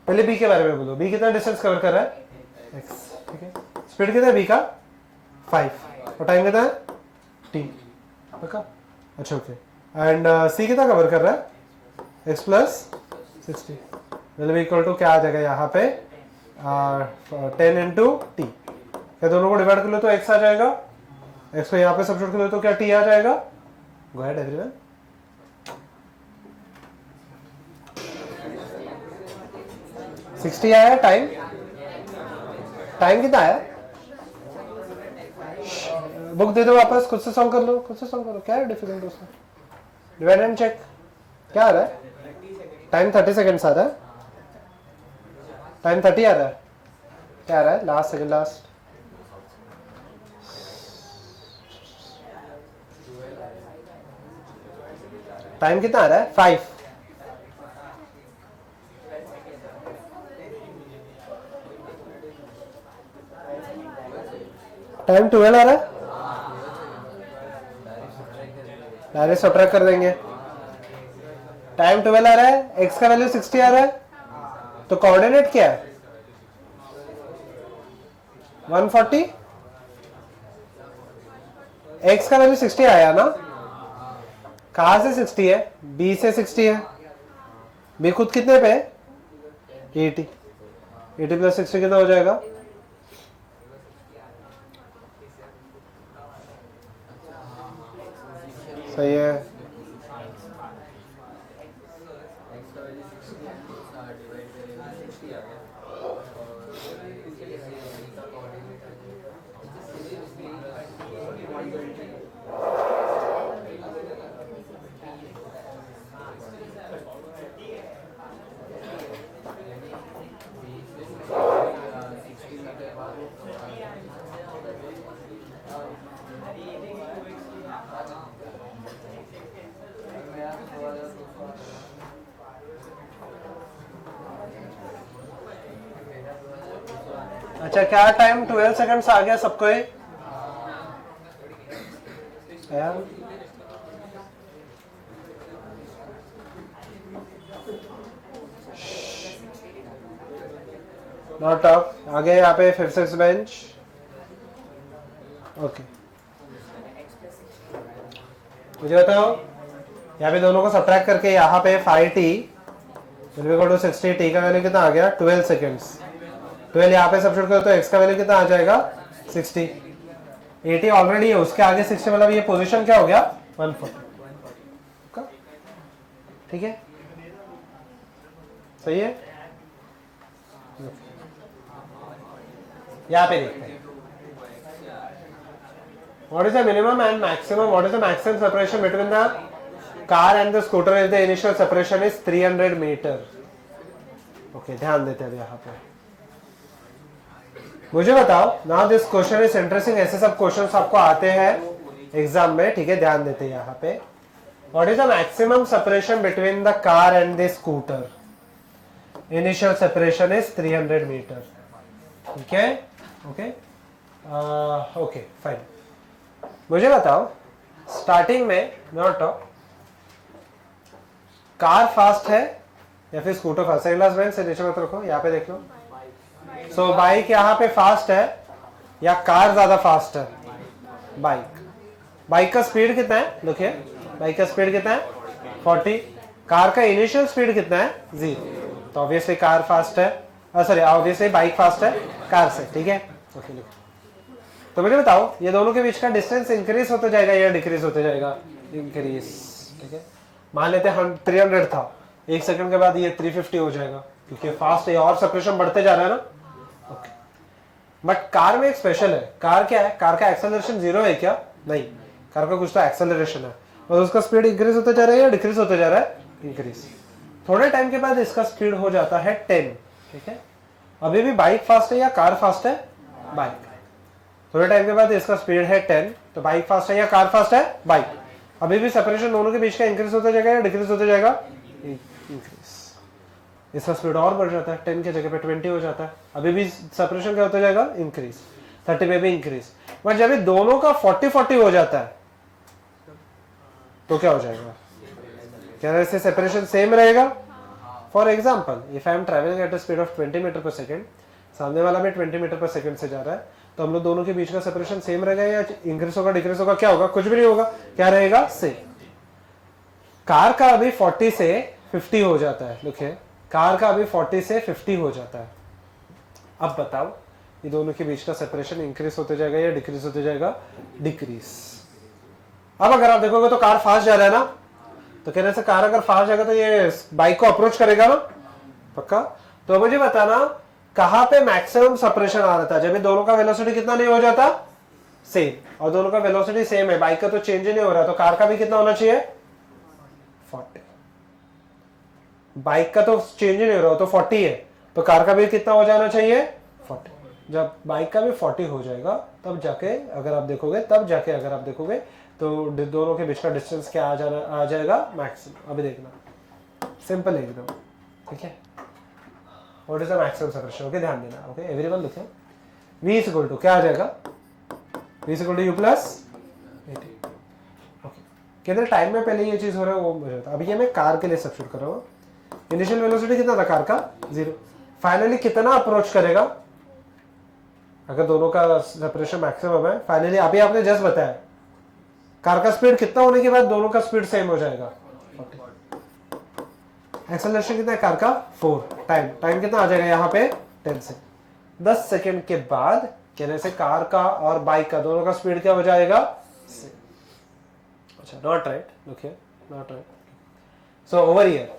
पहले बी के बारे में बोलो, बी कितना डिस्टेंस कवर कर रहा है? एक्स। ठीक है, स्पीड कितना है बी का? 5 और टाइम कितना है? t। पक्का? अच्छा, ओके। एंड सी कितना कवर कर रहा है? x प्लस 60 मतलब इक्वल टू क्या आ जाएगा यहाँ पे? 10 इंटू टी। क्या दोनों को डिवाइड कर लो तो x आ जाएगा, x को यहाँ पे सब्स्टिट्यूट कर लो तो क्या t आ जाएगा? Go ahead everyone. आया टाइम, टाइम कितना आया? बुक दे दो वापस, खुद से सॉल्व कर लो, खुद से सॉल्व करो, क्या है डिफिकल्ट उसमें? Divide and check. क्या आ रहा है? टाइम 30 सेकेंड्स आ रहा है, टाइम 30 आ रहा है। क्या आ रहा है? लास्ट सेकंड, लास्ट टाइम कितना आ रहा है 5। टाइम 12 आ रहा है, डायरेक्ट सब्ट्रैक्ट कर देंगे। टाइम 12 आ रहा है, x का वैल्यू 60 आ रहा है, तो कोऑर्डिनेट क्या है 140। x का वैल्यू 60 आया ना, कहां से 60 है, b से 60 है। b खुद कितने पे 80, 80 प्लस 60 कितना हो जाएगा, सही है। अच्छा, क्या टाइम 12 सेकंड्स आ गया सबको ही यार। नॉट टॉक आगे यहाँ पे 5th 6th बेंच। ओके, मुझे बताओ यहाँ पे दोनों को सब्ट्रैक्ट करके यहाँ पे 5t = 60, t का वैल्यू कितना आ गया 12 सेकेंड्स। 12 यहाँ पे सब्स्टिट्यूट करो तो x का वैल्यू कितना आ जाएगा 60। 80 ऑलरेडी है, उसके आगे 60 मतलब ये पोजीशन क्या हो गया 140। ठीक है, सही है। यहाँ पे देखते हैं what is the minimum and maximum, what is the maximum separation between the car and the scooter if the initial separation is 300 meter। Okay, ध्यान देते हैं यहाँ पे। मुझे बताओ ना, दिस क्वेश्चन इज इंटरेस्टिंग। ऐसे सब क्वेश्चंस आपको आते हैं एग्जाम में, ठीक है, ध्यान देते हैं यहाँ पे। What is the maximum separation between the car and the scooter, initial separation is 300 metre. ठीक है, ओके ओके फाइन। मुझे बताओ स्टार्टिंग में नॉट कार फास्ट है या फिर स्कूटर फास्ट है। ग्लास बेंच से नीचे मत रखो, यहाँ पे देख लो। सो बाइक यहाँ पे फास्ट है या कार ज्यादा फास्ट है, बाइक का स्पीड कितना है, देखिए बाइक का स्पीड कितना है 40, कार का इनिशियल स्पीड कितना है 0, तो ऑब्वियसली कार फास्ट है, सॉरी ऑब्वियसली बाइक फास्ट है कार से। ठीक है, ओके लिखो। तो मुझे बताओ ये दोनों के बीच का डिस्टेंस इंक्रीज होता जाएगा या डिक्रीज होता जाएगा, इंक्रीज। ठीक है, मान लेते हैं 300 था, 1 सेकंड के बाद ये 350 हो जाएगा क्योंकि फास्ट है और सेपरेशन बढ़ते जा रहा है ना। ओके, बट कार में एक स्पेशल है। कार क्या है, कार का एक्सेलरेशन 0 है क्या, नहीं, कार का कुछ तो एक्सेलरेशन है और उसका स्पीड इंक्रीज होता जा रहा है या डिक्रीज होता जा रहा है, इंक्रीज। थोड़े टाइम के बाद इसका स्पीड हो जाता है 10। ठीक है, अभी भी बाइक फास्ट है या कार फास्ट है, बाइक। थोड़े टाइम के बाद इसका स्पीड है 10, तो बाइक फास्ट है या कार फास्ट है, बाइक। अभी भी सेपरेशन दोनों के बीच का इंक्रीज होता जाएगा या डिक्रीज होता जाएगा, इंक्रीज। इसका स्पीड और बढ़ जाता है, 10 के जगह पे 20 हो जाता है। अभी भी सेपरेशन क्या होता जाएगा, इंक्रीज। 30 पे भी इंक्रीज। बट जब दोनों का 40-40 हो जाता है तो क्या हो जाएगा, क्या ऐसे सेपरेशन सेम रहेगा। For example if I am travelling at a speed of 20 metre per second, सामने वाला भी 20 मीटर पर सेकेंड से जा रहा है, तो हम लोग दोनों के बीच का सेपरेशन सेम रहेगा या इंक्रीज होगा, डिक्रीज होगा, क्या होगा, कुछ भी नहीं होगा, क्या रहेगा, सेम। कार का अभी 40 से 50 हो जाता है, देखिए कार का अभी 40 से 50 हो जाता है। अब बताओ ये दोनों के बीच का सेपरेशन इंक्रीज होते जाएगा या डिक्रीज होते जाएगा, डिक्रीज। अब अगर आप देखोगे तो कार फास्ट जा रहा है ना, तो कहने से कार अगर फास्ट जाएगा तो ये बाइक को अप्रोच करेगा ना, पक्का। तो मुझे बताना कहां पे मैक्सिमम सेपरेशन आ रहा था, जब दोनों का वेलोसिटी कितना नहीं हो जाता, सेम, और दोनों का वेलोसिटी सेम है, बाइक का तो चेंज ही नहीं हो रहा, तो कार का भी कितना होना चाहिए 40। बाइक का तो चेंज ही नहीं हो रहा, तो 40 है, तो कार का भी कितना हो जाना चाहिए 40। जब बाइक का भी 40 हो जाएगा तब जाके अगर आप देखोगे तो दोनों के बीच का डिस्टेंस क्या आ जाएगा, मैक्सिमम। अभी देखना सिंपल है एकदम, ठीक है। What is the maximum separation, okay ध्यान देना, ओके एवरीवन लिखें। v इज इक्वल टू क्या आ जाएगा, v is equal to u plus 80, okay. कितने टाइम में पहले ये चीज हो रहा है वो मुझे बता। अभी ये मैं कार के लिए सब्स्टिट्यूट कर रहा हूँ। इनिशियल वेलोसिटी कितना था कार का, 0। फाइनली कितना अप्रोच करेगा अगर दोनों का सेपरेशन मैक्सिमम है। फाइनली अभी आपने जस्ट बताया कार का स्पीड कितना होने के बाद दोनों का स्पीड सेम हो जाएगा, 40। एक्सेलरेशन कितना है कार का, 4। टाइम कितना आ जाएगा यहाँ पे, 10 से 10 सेकेंड के बाद कहने से कार का और बाइक का दोनों का स्पीड क्या हो जाएगा, अच्छा not right, look not right. So over here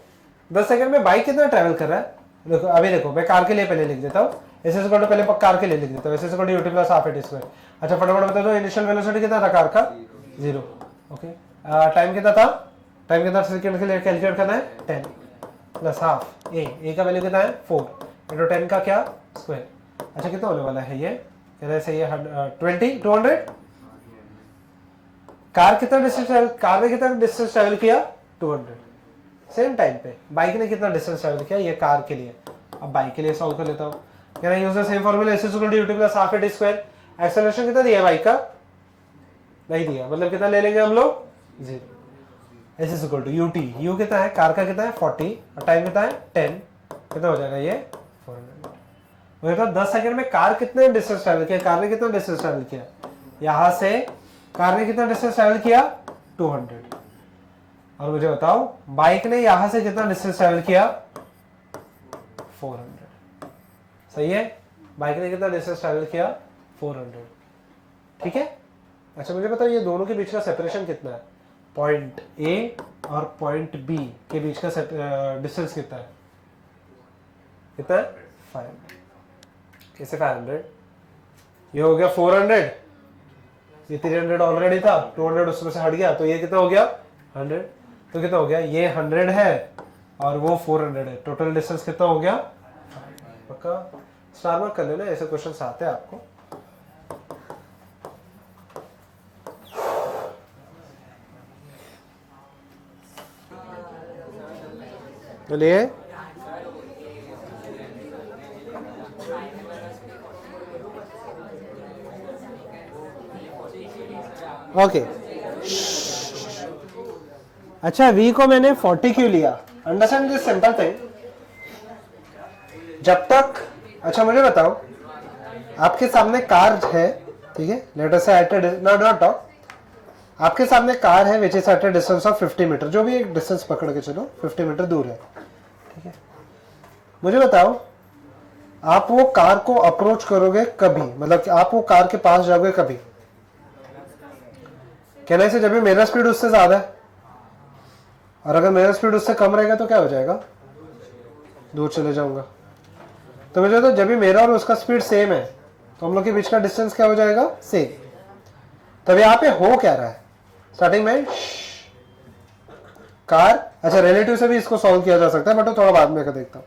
10 second में बाइक कितना ट्रैवल कर रहा है, देखो अभी देखो मैं कार के लिए पहले लिख देता हूँ, ऐसे को पहले कार के लिए लिख देता हूँ, ऐसे को UT plus half at square. अच्छा फटाफट बता दो इनिशियल वेलोसिटी कितना था कार का, 0, ओके। टाइम कितना था, टाइम कितना सेकंड के लिए कैलकुलेट करना है, 10 प्लस हाफ ए का वैल्यू कितना है 4 इंटू 10 का क्या स्क्वायर। अच्छा कितना होने वाला है ये, कहना है सही है 200। कार कितना डिस्टेंस, कार ने कितना डिस्टेंस ट्रैवल किया, 200। सेम टाइम पे बाइक ने कितना डिस्टेंस ट्रैवल किया, ये कार के लिए। अब बाइक के लिए सॉल्व कर लेता हूँ, can I use the same formula, s equal to ut plus half at square. Acceleration कितना दिया बाइक का, नहीं दिया, मतलब कितना ले लेंगे हम लोग, 0। s equal to ut, u कितना है कार का, कितना है 40 और टाइम कितना है 10, कितना हो जाएगा ये 400। मुझे तो 10 सेकंड में कार कितने डिस्टेंस ट्रैवल किया, कार ने कितना डिस्टेंस ट्रैवल किया, यहां से कार ने कितना डिस्टेंस ट्रैवल किया 200। और मुझे बताओ बाइक ने यहां से कितना डिस्टेंस ट्रैवल किया, 400। सही है, बाइक ने कितना डिस्टेंस ट्रैवल किया, 400, ठीक है। अच्छा मुझे बताओ ये दोनों के बीच का सेपरेशन कितना है, पॉइंट ए और पॉइंट बी के बीच का डिस्टेंस कितना है, कितना है 500। कैसे 500, ये हो गया 400, ये 300 ऑलरेडी था, 200 उसमें से हट गया, तो ये कितना हो गया 100। तो कितना हो गया, ये 100 है और वो 400 है, टोटल डिस्टेंस कितना हो गया, पक्का स्टार मार्क कर लेना, ऐसे क्वेश्चन आते हैं आपको। चलिए ओके। अच्छा v को मैंने 40 क्यों लिया, अंडरस्टैंड दिस सिंपल थिंग। जब तक, अच्छा मुझे बताओ आपके सामने कार है, ठीक है, लेट अस से एट नॉट टॉक, आपके सामने कार है which is at a distance of 50 metre, जो भी एक डिस्टेंस पकड़ के चलो 50 मीटर दूर है, ठीक है। मुझे बताओ आप वो कार को अप्रोच करोगे कभी, मतलब आप वो कार के पास जाओगे कभी, कहने से जब भी मेरा स्पीड उससे ज्यादा है, और अगर मेरा स्पीड उससे कम रहेगा तो क्या हो जाएगा, दूर चले जाऊंगा। तो मुझे तो जब भी मेरा और उसका स्पीड सेम है तो हम लोग के बीच का डिस्टेंस क्या हो जाएगा, सेम। तब यहाँ पे हो क्या रहा है, स्टार्टिंग में कार, अच्छा रिलेटिव से भी इसको सॉल्व किया जा सकता है बट तो थोड़ा बाद में देखता हूं।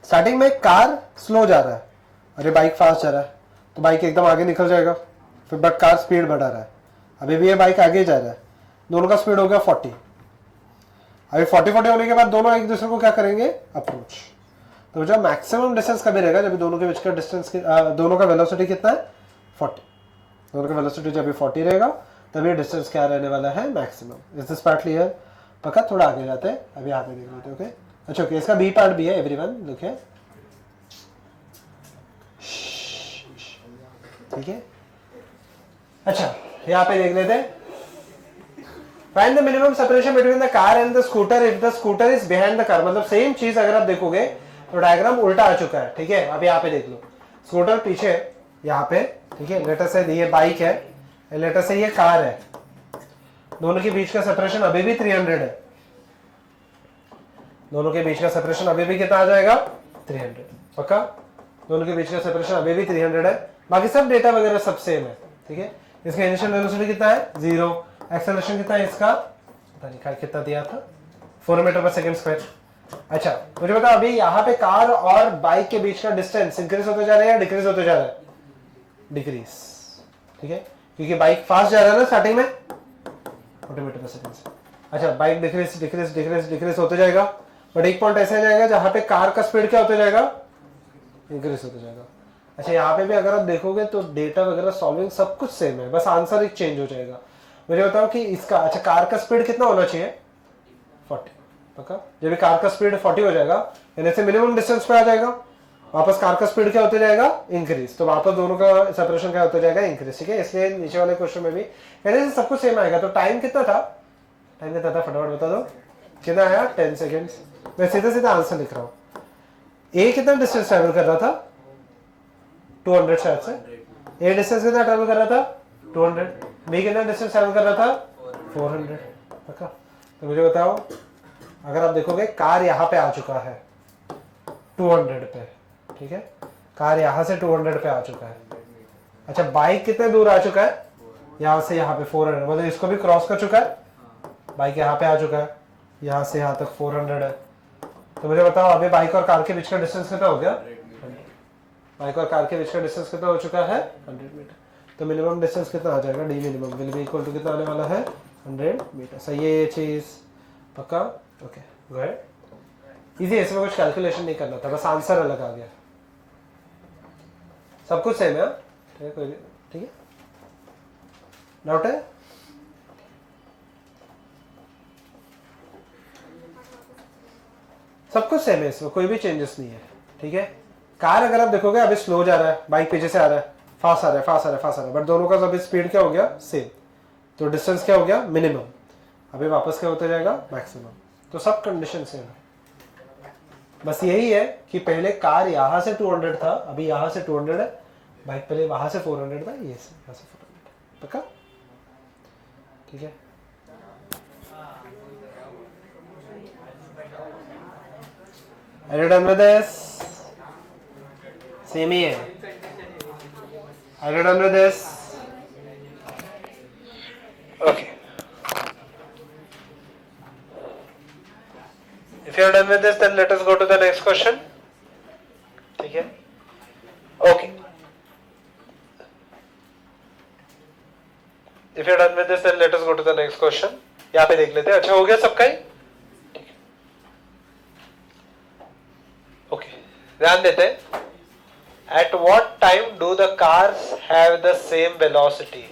स्टार्टिंग में कार स्लो जा रहा है, अरे बाइक फास्ट जा रहा है, तो बाइक एकदम आगे निकल जाएगा, फिर बट कार स्पीड बढ़ा रहा है, अभी भी ये बाइक आगे जा रहा है, दोनों का स्पीड हो गया 40। अभी 40 होने के बाद दोनों एक दूसरे को क्या करेंगे, अप्रोच। तो जो मैक्सिमम डिस्टेंस कभी रहेगा जब दोनों के बीच का डिस्टेंस, दोनों का वेलोसिटी कितना है 40, दोनों का वेलोसिटी जब भी 40 रहेगा तभी डिस्टेंस क्या रहने वाला है, maximum. Is this part clear, पक्का थोड़ा आगे जाते हैं, अभी यहाँ पे देख लेते हैं, ओके। अच्छा ओके, इसका बी पार्ट भी है एवरीवन, लुक है, ठीक है। अच्छा यहाँ पे देख लेते हैं, find the minimum separation between the car and the scooter if the scooter is behind the car. मतलब सेम चीज अगर आप देखोगे तो डायग्राम उल्टा आ चुका है, ठीक है। अब यहाँ पे देख लो, स्कूटर पीछे यहाँ पे, ठीक है, लेटर से ये बाइक है, लेटर से ये कार है, दोनों के बीच का सेपरेशन अभी भी 300 है, दोनों के बीच का सेपरेशन अभी भी कितना आ जाएगा, 300, पक्का। दोनों के बीच का सेपरेशन अभी भी 300 है, बाकी सब डेटा वगैरह सब सेम है, ठीक है। इसका इनिशियल वेलोसिटी कितना है 0, एक्सेलरेशन कितना है इसका पता नहीं कितना दिया था, 4 मीटर पर सेकंड स्क्वायर। अच्छा मुझे बताओ अभी यहाँ पे कार और बाइक के बीच का डिस्टेंस इंक्रीज होते जा रहा है या डिक्रीज होते जा रहा है, डिक्रीज, ठीक है। क्योंकि बाइक फास्ट जा रहा है ना स्टार्टिंग में 40 मीटर पर सेकंड से। अच्छा बाइक डिक्रीज होते जाएगा, बट एक पॉइंट ऐसा जाएगा जहां पे कार का स्पीड क्या होता जाएगा, इंक्रीज होता जाएगा। अच्छा यहाँ पे भी अगर आप देखोगे तो डेटा वगैरह सॉल्विंग सब कुछ सेम है, बस आंसर एक चेंज हो जाएगा। मुझे बताओ कि इसका, अच्छा कार का स्पीड कितना होना चाहिए 40, पक्का। जब भी कार का स्पीड 40 हो जाएगा यानी से मिनिमम डिस्टेंस पे आ जाएगा, वापस कार का स्पीड क्या होता जाएगा, इंक्रीज, तो वापस दोनों का सेपरेशन क्या होता जाएगा, इंक्रीज, ठीक है। इसलिए नीचे वाले क्वेश्चन में भी यानी सब कुछ सेम आएगा। तो टाइम कितना था, फटाफट बता दो, कितना आया 10 सेकेंड्स। मैं सीधा सीधा आंसर लिख रहा हूँ। ए कितना डिस्टेंस ट्रेवल कर रहा था 200 शायद से, ए डिस्टेंस कितना ट्रेवल कर रहा था 200, बी कितना डिस्टेंस ट्रेवल कर रहा था 400, पक्का। तो मुझे बताओ अगर आप देखोगे कार यहाँ पे आ चुका है 200 पे, ठीक है, कार यहाँ से 200 पे आ चुका है। अच्छा बाइक कितने दूर आ चुका है, यहाँ से यहाँ पे 400, मतलब इसको भी क्रॉस कर चुका है, बाइक यहाँ पे आ चुका है, यहाँ से यहाँ तक 400 है। तो मुझे बताओ अभी बाइक और कार के बीच का डिस्टेंस कितना हो गया, बाइक और कार के बीच का डिस्टेंस कितना हो चुका है 100 मीटर। तो मिनिमम डिस्टेंस कितना आ जाएगा, the minimum will be equal to कितना आने वाला है 100 मीटर। सही है ये चीज, पक्का, ओके गुड। इजी, इसमें कुछ कैलकुलेशन नहीं करना था, बस आंसर अलग आ गया, सब कुछ सेम है, ठीक है, कोई ठीक है, डाउट है। सब कुछ सेम है, इसमें कोई भी चेंजेस नहीं है, ठीक है। कार अगर आप देखोगे अभी स्लो जा रहा है, बाइक पीछे से आ रहा है, फास्ट आ रहा है, फास्ट आ रहा है, फास्ट आ रहा है, बट दोनों का अभी स्पीड क्या हो गया सेम, तो डिस्टेंस क्या हो गया मिनिमम, अभी वापस क्या होता जाएगा मैक्सिमम। तो सब कंडीशन सेम है, बस यही है कि पहले कार यहाँ से 200 था, अभी यहाँ से 200 है, बाइक पहले वहां से 400 था, ये यहाँ से 400, पक्का, ठीक है। Are you done with this? Same ही है। Are you done with this? Okay. If you are done with this, then let us go to the next question. ठीक है? Okay. If you are done with this, then let us go to the next question. यहाँ पे देख लेते हैं। अच्छा हो गया सबका ही? Okay. ध्यान देते हैं। At what time do the cars have the same velocity?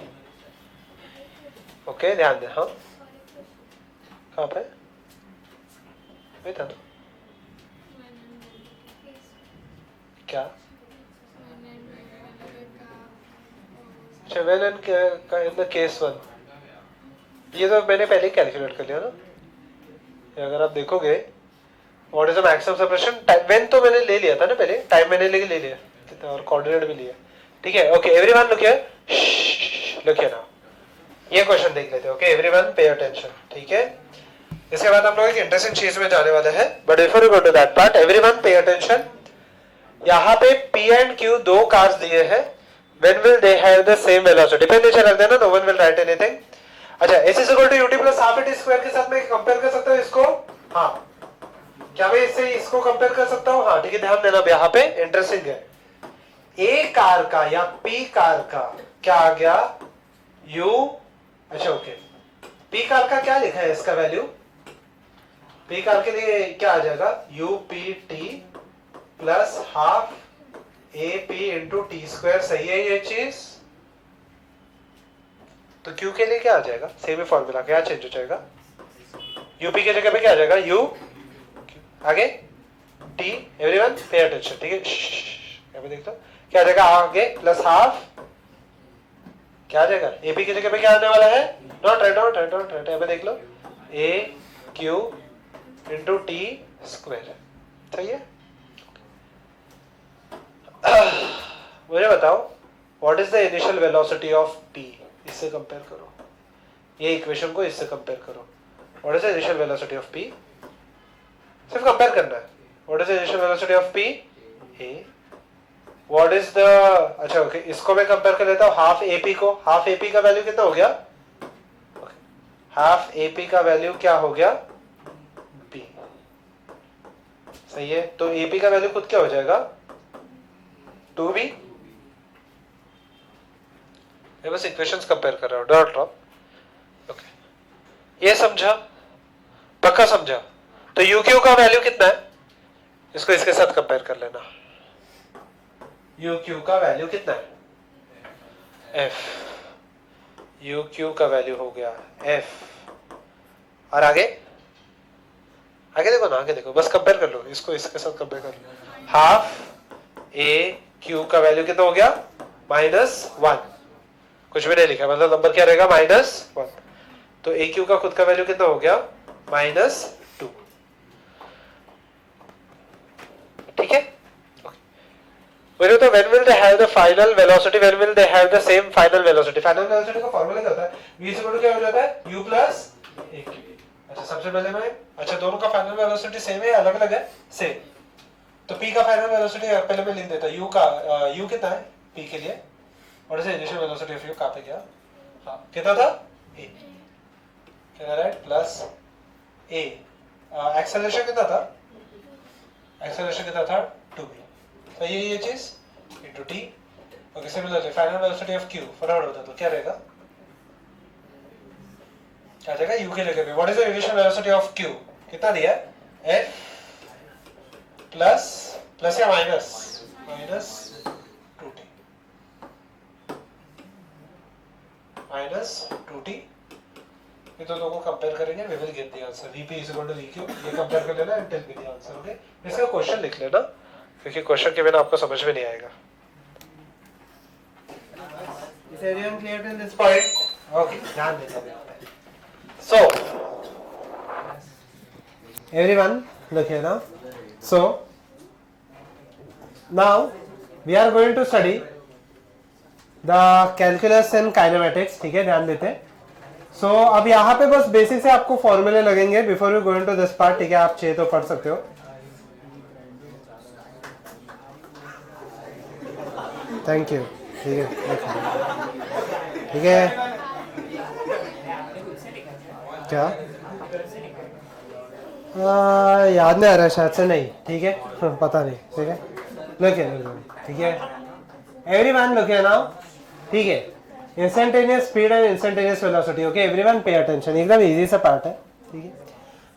Okay, ध्यान दे, हाँ। कहाँ पे? वही था ना? क्या? When in the case 1, ये तो मैंने पहले ही कैलकुलेट कर लिया ना। अगर आप देखोगे what is the maximum separation, when तो मैंने ले लिया था ना पहले, टाइम मैंने ले लिया और कोऑर्डिनेट भी लिया, ठीक है। Okay everyone look here now, ये क्वेश्चन देख लेते हैं। ओके एवरीवन पे अटेंशन, ठीक है। इसके बाद हम लोग एक इंटरेस्टिंग चीज में जाने वाले हैं, but before we go to that part, everyone pay attention. यहाँ पे P एंड Q दो कार्स दिए हैं, when will they have the same velocity, पे नीचे रख देना, no one will write anything. अच्छा s is equal to ut plus half at square के साथ में कंपेयर कर सकता हूं इसको, हाँ क्या मैं इससे इसको कंपेयर कर सकता हूं, हाँ ठीक है। ध्यान देना यहाँ पे इंटरेस्टिंग है, ए कार का या पी कार का क्या आ गया u, अच्छा ओके, पी कार का क्या लिखा है इसका वैल्यू, पी कार के लिए क्या आ जाएगा upt plus half ap into T square, सही है ये चीज। तो q के लिए क्या आ जाएगा, सेम ही फॉर्मूला, क्या चेंज हो जाएगा, यूपी के जगह पे क्या आ जाएगा u, आगे t, एवरीवन पे अटेंशन, ठीक है। यहाँ पे देख लो क्या आ जाएगा, आगे प्लस हाफ, क्या आ जाएगा AP की जगह पे क्या आने वाला है, नॉट राइट, यहाँ पे देख लो a q into T square, सही है। मुझे बताओ what is the initial velocity of p, इससे कंपेयर करो, ये इक्वेशन को इससे कंपेयर करो, what is the initial velocity of p, सिर्फ कंपेयर करना है, what is the initial velocity of p a, what is the, अच्छा ओके इसको मैं कंपेयर कर लेता हूँ हाफ AP को, हाफ AP का वैल्यू कितना हो गया, हाफ AP का वैल्यू क्या हो गया b, सही है। तो AP का वैल्यू खुद क्या हो जाएगा 2b, मैं बस इक्वेशंस कंपेयर कर रहा हूँ, डॉट ड्रॉप। ओके, ये समझा, पक्का समझा। तो यू क्यू का वैल्यू कितना है, इसको इसके साथ कंपेयर कर लेना। यू क्यू का वैल्यू कितना है, एफ। यू क्यू का वैल्यू हो गया एफ। और आगे आगे देखो ना, आगे देखो, बस कंपेयर कर लो, इसको इसके साथ कंपेयर कर लो। हाफ ए क्यू का वैल्यू कितना हो गया, -1। कुछ भी नहीं लिखा, मतलब नंबर क्या रहेगा, -1। तो ए क्यू का खुद का वैल्यू कितना हो गया, -2। ठीक है। When will they have the final velocity? When will they have the same final velocity? Final velocity का फॉर्मूला क्या होता है, v क्या हो जाता है, u प्लस aq। अच्छा, सबसे पहले मैं, अच्छा दोनों का फाइनल वेलोसिटी सेम है, अलग अलग है, सेम। तो p का फाइनल वेलोसिटी पहले मैं लिख देता, u का u कितना है p के लिए, और इसे इनिशियल वेलोसिटी ऑफ u कहां पे गया, हां कितना था a, कितना राइट, प्लस a। एक्सेलरेशन कितना था, एक्सेलरेशन कितना था 2v। तो ये चीज into t। Okay, similarly final velocity of q फटाफट बता दो क्या रहेगा, क्या जाएगा, u के लेकर। What is the initial velocity of q, कितना दिया है, f प्लस या माइनस 2t, -2t। ये दोनों को कंपेयर करेंगे, we will get the answer. vp vq, ये कंपेयर कर लेना and tell me the answer. Okay, इसका क्वेश्चन लिख लेना, क्योंकि क्वेश्चन के बिना आपको समझ में नहीं आएगा। Is everyone clear to this point? Okay, ध्यान देना। So, everyone, look here now. So, now we are going to study the calculus and kinematics। ठीक है, ध्यान देते हैं। So, अब यहाँ पे बस बेसिक से आपको फॉर्मूले लगेंगे before you go into this part. ठीक है, आप चाहिए तो पढ़ सकते हो। Thank you. ठीक है, ठीक है, क्या याद नहीं आ रहा शायद से, नहीं, ठीक है, पता नहीं। ठीक है, ठीक है, एवरीवन लुक हियर नाउ। ठीक है, instantaneous speed and instantaneous velocity. Okay everyone pay attention, एकदम इजी सा पार्ट है। ठीक है,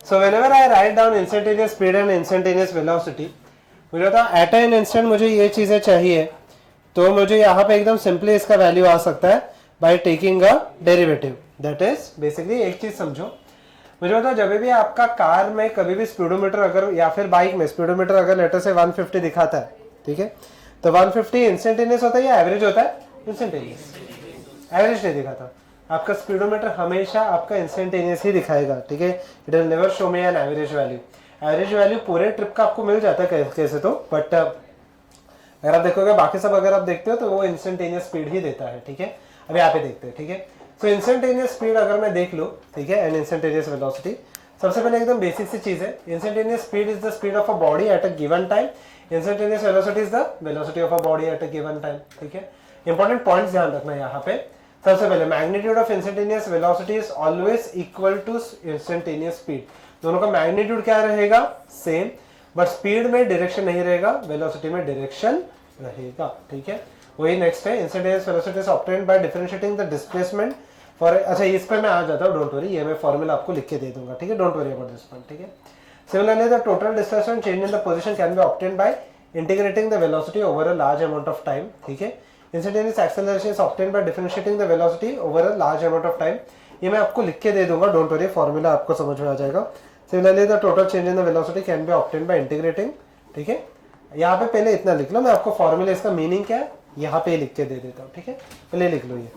so whenever I write down instantaneous speed and instantaneous velocity, मुझे था एट एन इंस्टेंट मुझे ये चीजें चाहिए, तो मुझे यहाँ पे एकदम सिंपली इसका वैल्यू आ सकता है by taking a derivative. That is basically, एक चीज समझो, मुझे बताओ जब भी आपका कार में कभी भी स्पीडोमीटर अगर, या फिर बाइक में स्पीडोमीटर अगर लेटर से 150 दिखाता है, ठीक है, तो 150 इंस्टेंटेनियस होता है या एवरेज होता है, इंस्टेंटेनियस। एवरेज नहीं दिखाता, आपका स्पीडोमीटर हमेशा आपका इंस्टेंटेनियस ही दिखाएगा। ठीक है, it will never show me an average value. Average value पूरे ट्रिप का आपको मिल जाता है कैसे तो, बट अगर आप देखोगे बाकी सब अगर आप देखते हो तो वो इंस्टेंटेनियस स्पीड ही देता है। ठीक है, अब यहाँ पे देखते हैं। ठीक है, सो इंस्टेंटेनियस स्पीड अगर मैं देख लूँ, ठीक है, एंड इंस्टेंटेनियस वेलोसिटी, सबसे पहले एकदम बेसिक सी चीज है, instantaneous speed is the speed of a body at a given time, instantaneous velocity is the velocity of a body at a given time. ठीक है, इंपॉर्टेंट पॉइंट्स ध्यान रखना यहाँ पे। सबसे पहले magnitude of instantaneous velocity is always equal to instantaneous speed. दोनों का मैग्नीट्यूड क्या रहेगा, सेम, बट स्पीड में डायरेक्शन नहीं रहेगा, वेलोसिटी में डायरेक्शन रहेगा। ठीक है, वही नेक्स्ट है, instantaneous velocity is obtained by differentiating the displacement for. अच्छा, इस पर मैं आ जाता हूँ, डोंट वरी, ये मैं फॉर्मूला आपको लिख के दे दूंगा। ठीक है, don't worry about this point. ठीक है, similarly the total displacement change in the position can be obtained by integrating the velocity over a large amount of time. ठीक है, instantaneous acceleration is obtained by differentiating the velocity over a large amount of time. ये मैं आपको लिख के दे दूंगा, don't worry, formula आपको समझ में आ जाएगा। Similarly the total change in the velocity can be obtained by integrating. ठीक है, यहाँ पे पहले इतना लिख लो, मैं आपको फॉर्मूला इसका मीनिंग क्या है यहाँ पे लिख के दे देता हूँ। ठीक है, पहले लिख लो ये।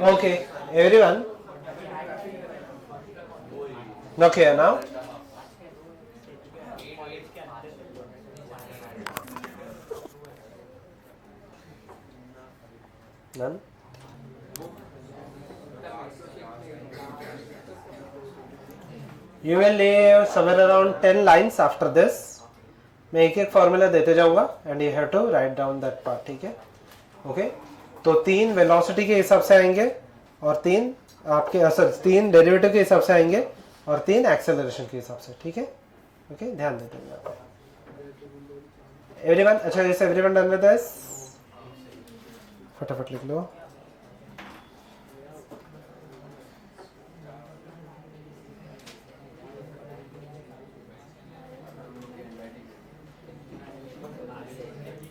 Okay, everyone, look here now. None. You will leave somewhere around 10 lines after this. मैं एक एक फॉर्मूला देते जाऊंगा and you have to write down that part. ठीक है, ओके, तो 3 वेलोसिटी के हिसाब से आएंगे और 3 आपके, सर 3 डेरिवेटिव के हिसाब से आएंगे और 3 एक्सेलरेशन के हिसाब से, ठीक है। ओके, ध्यान देते हैं यहाँ पे। एवरीवन, अच्छा इस एवरीवन डन विद दिस, फटाफट लिख लो।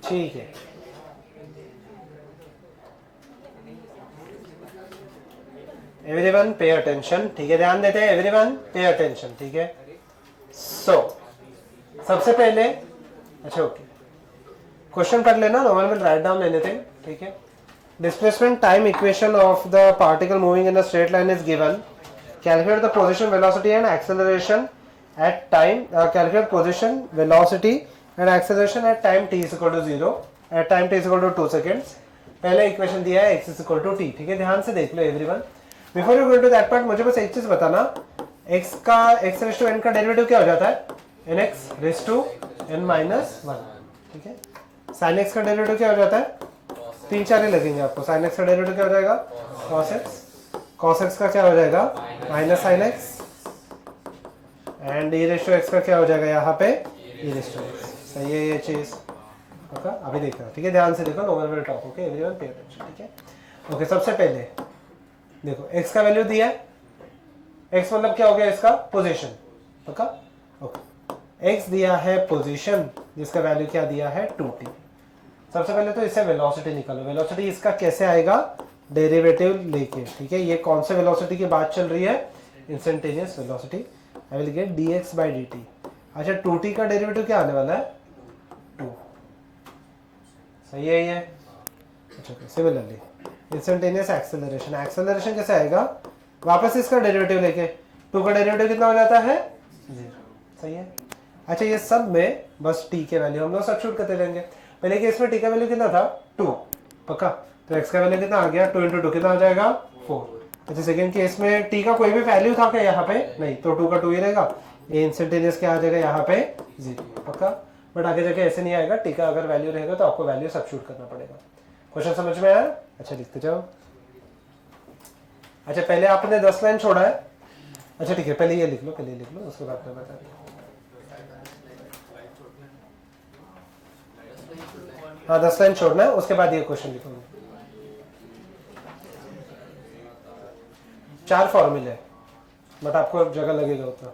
ठीक है, एवरीवन पे अटेंशन, ठीक है, ध्यान देते हैं एवरीवन, पे अटेंशन, ठीक है। सो सबसे पहले, अच्छा ओके, क्वेश्चन पढ़ लेना, no one will write down anything, ठीक है। Displacement time equation of the particle moving in a straight line is given, calculate the position, velocity and acceleration at time, calculate position, velocity and acceleration at time t is equal to 0, at time t is equal to 2 seconds. पहले equation दिया है x is equal to t, ठीक है, ध्यान से देख लो everyone. Before you go to that part, मुझे बस एक चीज बताना, x का x रेज़ टू n का डेरिवेटिव क्या हो जाता है, nx raise to n minus 1, ठीक है। sin x का डेरिवेटिव क्या हो जाता है, 3-4 ही लगेंगे आपको। sin x का डेरिवेटिव क्या हो जाएगा, cos x का क्या हो जाएगा, minus sin x, and e raise to x का क्या हो जाएगा यहाँ पे, e रेज़ टू x। सही है ये चीज, ओके, अभी देखना, ठीक है, ध्यान से देखो, no one will talk, okay everyone pay attention, ठीक है। ओके, सबसे पहले देखो x का वैल्यू दिया है, x मतलब क्या हो गया इसका, पोजीशन, ओके ओके, x दिया है पोजीशन, जिसका वैल्यू क्या दिया है 2t। सबसे पहले तो इससे वेलोसिटी निकालो, वेलोसिटी इसका कैसे आएगा, डेरिवेटिव लेके, ठीक है। ये कौन से वेलोसिटी की बात चल रही है, instantaneous velocity. I will get dx by dt। अच्छा 2t का डेरिवेटिव क्या आने वाला है, 2, सही है ये। अच्छा सिमिलरली इंस्टेंटेनियस एक्सेलरेशन, एक्सेलरेशन कैसे आएगा, वापस इसका डेरिवेटिव लेके, 2 का डेरिवेटिव कितना हो जाता है 0, सही है। अच्छा ये सब में बस t के वैल्यू हम लोग सब्स्टिट्यूट करते रहेंगे। पहले केस में t का वैल्यू कितना था 2, पक्का, तो x का वैल्यू कितना आ गया, 2 × 2 कितना हो जाएगा 4। अच्छा सेकेंड केस में t का कोई भी वैल्यू था क्या यहाँ पे, नहीं, तो 2 का 2 ही रहेगा, ये इंस्टेंटेनियस क्या आ जाएगा यहाँ पे 0, पक्का। बट आगे जाके ऐसे नहीं आएगा, t का अगर वैल्यू रहेगा तो आपको वैल्यू सब्स्टिट्यूट करना पड़ेगा। क्वेश्चन समझ में आया, अच्छा लिखते जाओ। अच्छा पहले आपने 10 लाइन छोड़ा है, अच्छा ठीक है, पहले ये लिख लो, पहले लिख लो, उसके बाद मैं बता दूँ। हाँ 10 लाइन छोड़ना है, उसके बाद ये क्वेश्चन लिखोगे। 4 फॉर्मूले है, बट आपको जगह लगेगा उतना।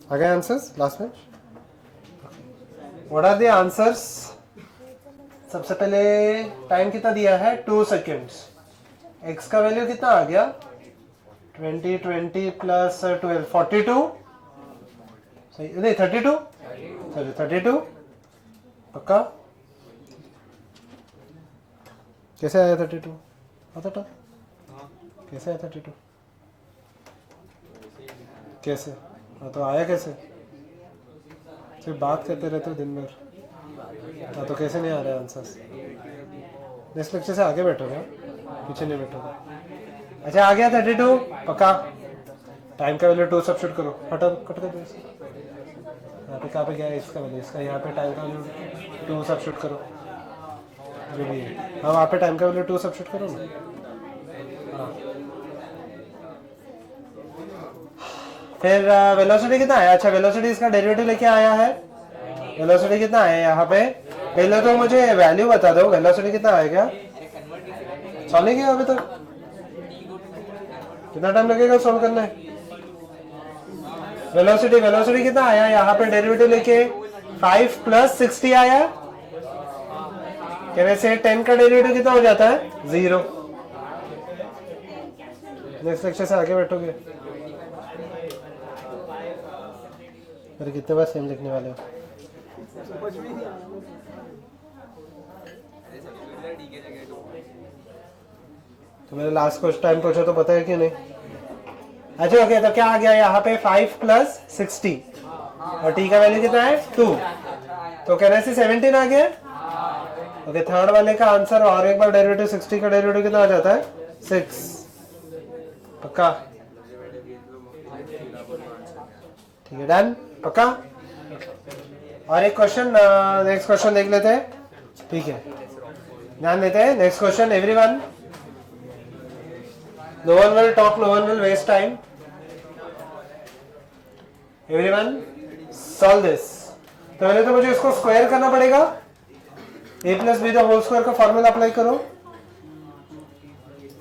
आ गए आंसर्स लास्ट में, व्हाट आर द आंसर्स। सबसे पहले टाइम कितना दिया है 2 सेकेंड्स, x का वैल्यू कितना आ गया 20 20 प्लस 12 42, सही नहीं 32, सॉरी 32, पक्का। कैसे आया 32, पता था कैसे आया 32, कैसे, हाँ तो आया कैसे, सिर्फ बात करते रहते हो दिन भर, हाँ तो कैसे नहीं आ रहा है आंसर्स। नेक्स्ट लेक्चर से आगे बैठोगे, पीछे नहीं बैठोगे। अच्छा आ गया 32, पक्का। टाइम का वैल्यू 2 सब्स्टिट्यूट करो, हटा कट कर दो इसे। यहाँ पे कहाँ पे गया है इसका वैल्यू, इसका यहाँ पे टाइम का वैल्यू 2 सब्स्टिट्यूट करो, जो भी है, हाँ वहाँ पे टाइम का वैल्यू 2 सब्स्टिट्यूट करो ना, हाँ। फिर वेलोसिटी कितना आया, अच्छा वेलोसिटी इसका डेरिवेटिव लेके आया है, वेलोसिटी कितना आया यहाँ पे, पहले तो मुझे वैल्यू बता दो, वेलोसिटी कितना आएगा, सॉल्व नहीं किया अभी तक, कितना टाइम लगेगा सॉल्व करने। वेलोसिटी वेलोसिटी कितना आया यहाँ पे डेरिवेटिव लेके 5 + 60 आया, कहने से 10 का डेरिवेटिव कितना हो जाता है 0। नेक्स्ट लेक्चर से आगे बैठोगे, अरे कितने बार सेम लिखने वाले हो। तो मेरे लास्ट कुछ टाइम पूछो तो बताया कि नहीं। अच्छा ओके, तो क्या आ गया यहाँ पे 5 + 60 और t का वैल्यू कितना है 2, तो कहने से 17 आ गया। ओके थर्ड वाले का आंसर, और एक बार डेरिवेटिव 60 का डेरिवेटिव कितना आ जाता है 6, पक्का, ठीक है डन, पक्का। और एक क्वेश्चन, नेक्स्ट क्वेश्चन देख लेते हैं, ठीक है, ध्यान देते हैं। Next question, everyone, no one will talk, no one will waste time, everyone solve this. तो पहले तो मुझे इसको स्क्वायर करना पड़ेगा, a plus b the whole square का फॉर्मूला अप्लाई करो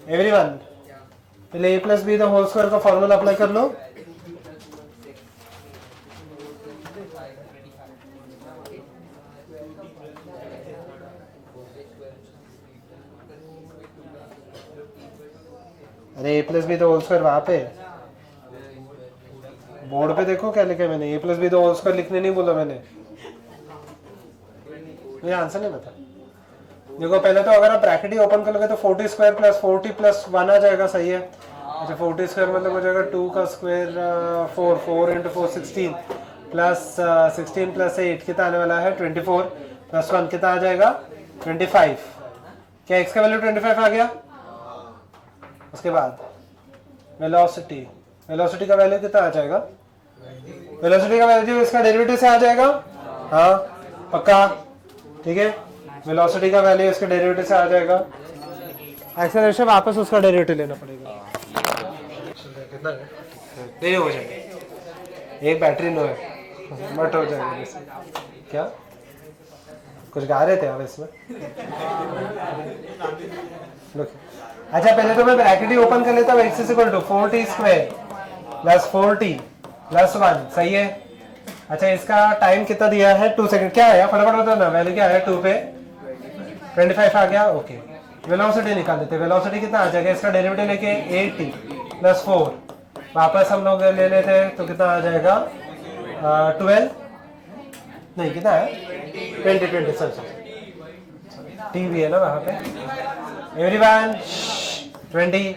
एवरीवन। पहले a plus b the whole square का फॉर्मूला अप्लाई कर लो। अरे a plus b the whole square वहां पे बोर्ड पे देखो क्या लिखा है मैंने, a plus b the whole square लिखने नहीं बोला मैंने, मुझे आंसर नहीं पता। देखो पहले तो अगर आप ब्रैकेट ही ओपन करोगे तो 40 स्क्वायर प्लस 40 प्लस 1 आ जाएगा, सही है। अच्छा 40 स्क्वायर मतलब हो जाएगा 2 का स्क्वायर 4 इंटू 4 16 प्लस 16 प्लस 8 कितना आने वाला है 24 प्लस 1 कितना आ जाएगा 25। क्या x का वैल्यू 25 आ गया? उसके बाद वेलोसिटी, वेलोसिटी का वैल्यू कितना आ जाएगा? वेलोसिटी का वैल्यू इसका डेरिवेटिव से आ जाएगा, हाँ पक्का, ठीक है। वेलोसिटी का वैल्यू इसके डेरिवेटिव से आ जाएगा, एक्सेलरेशन वापस उसका डेरिवेटिव लेना पड़ेगा। कितना है? नहीं हो जाएगा, एक बैटरी लो है, बट हो जाएगा जैसे। क्या कुछ गा रहे थे आप इसमें? अच्छा पहले तो मैं ब्रैकेट ही ओपन कर लेता हूँ, x equal to 4t square plus 4t plus 1, सही है। अच्छा इसका टाइम कितना दिया है 2 सेकंड, क्या आया फटाफट बताओ ना, वैल्यू क्या है 2 पे 25 आ गया, ओके। वेलोसिटी निकाल देते, वेलोसिटी कितना आ जाएगा, इसका डेरिवेटिव लेके 8t प्लस 4 वापस हम लोग ले लेते हैं तो कितना आ जाएगा 12 नहीं कितना है 20 सर टी भी है ना वहाँ पे, एवरीवन 20,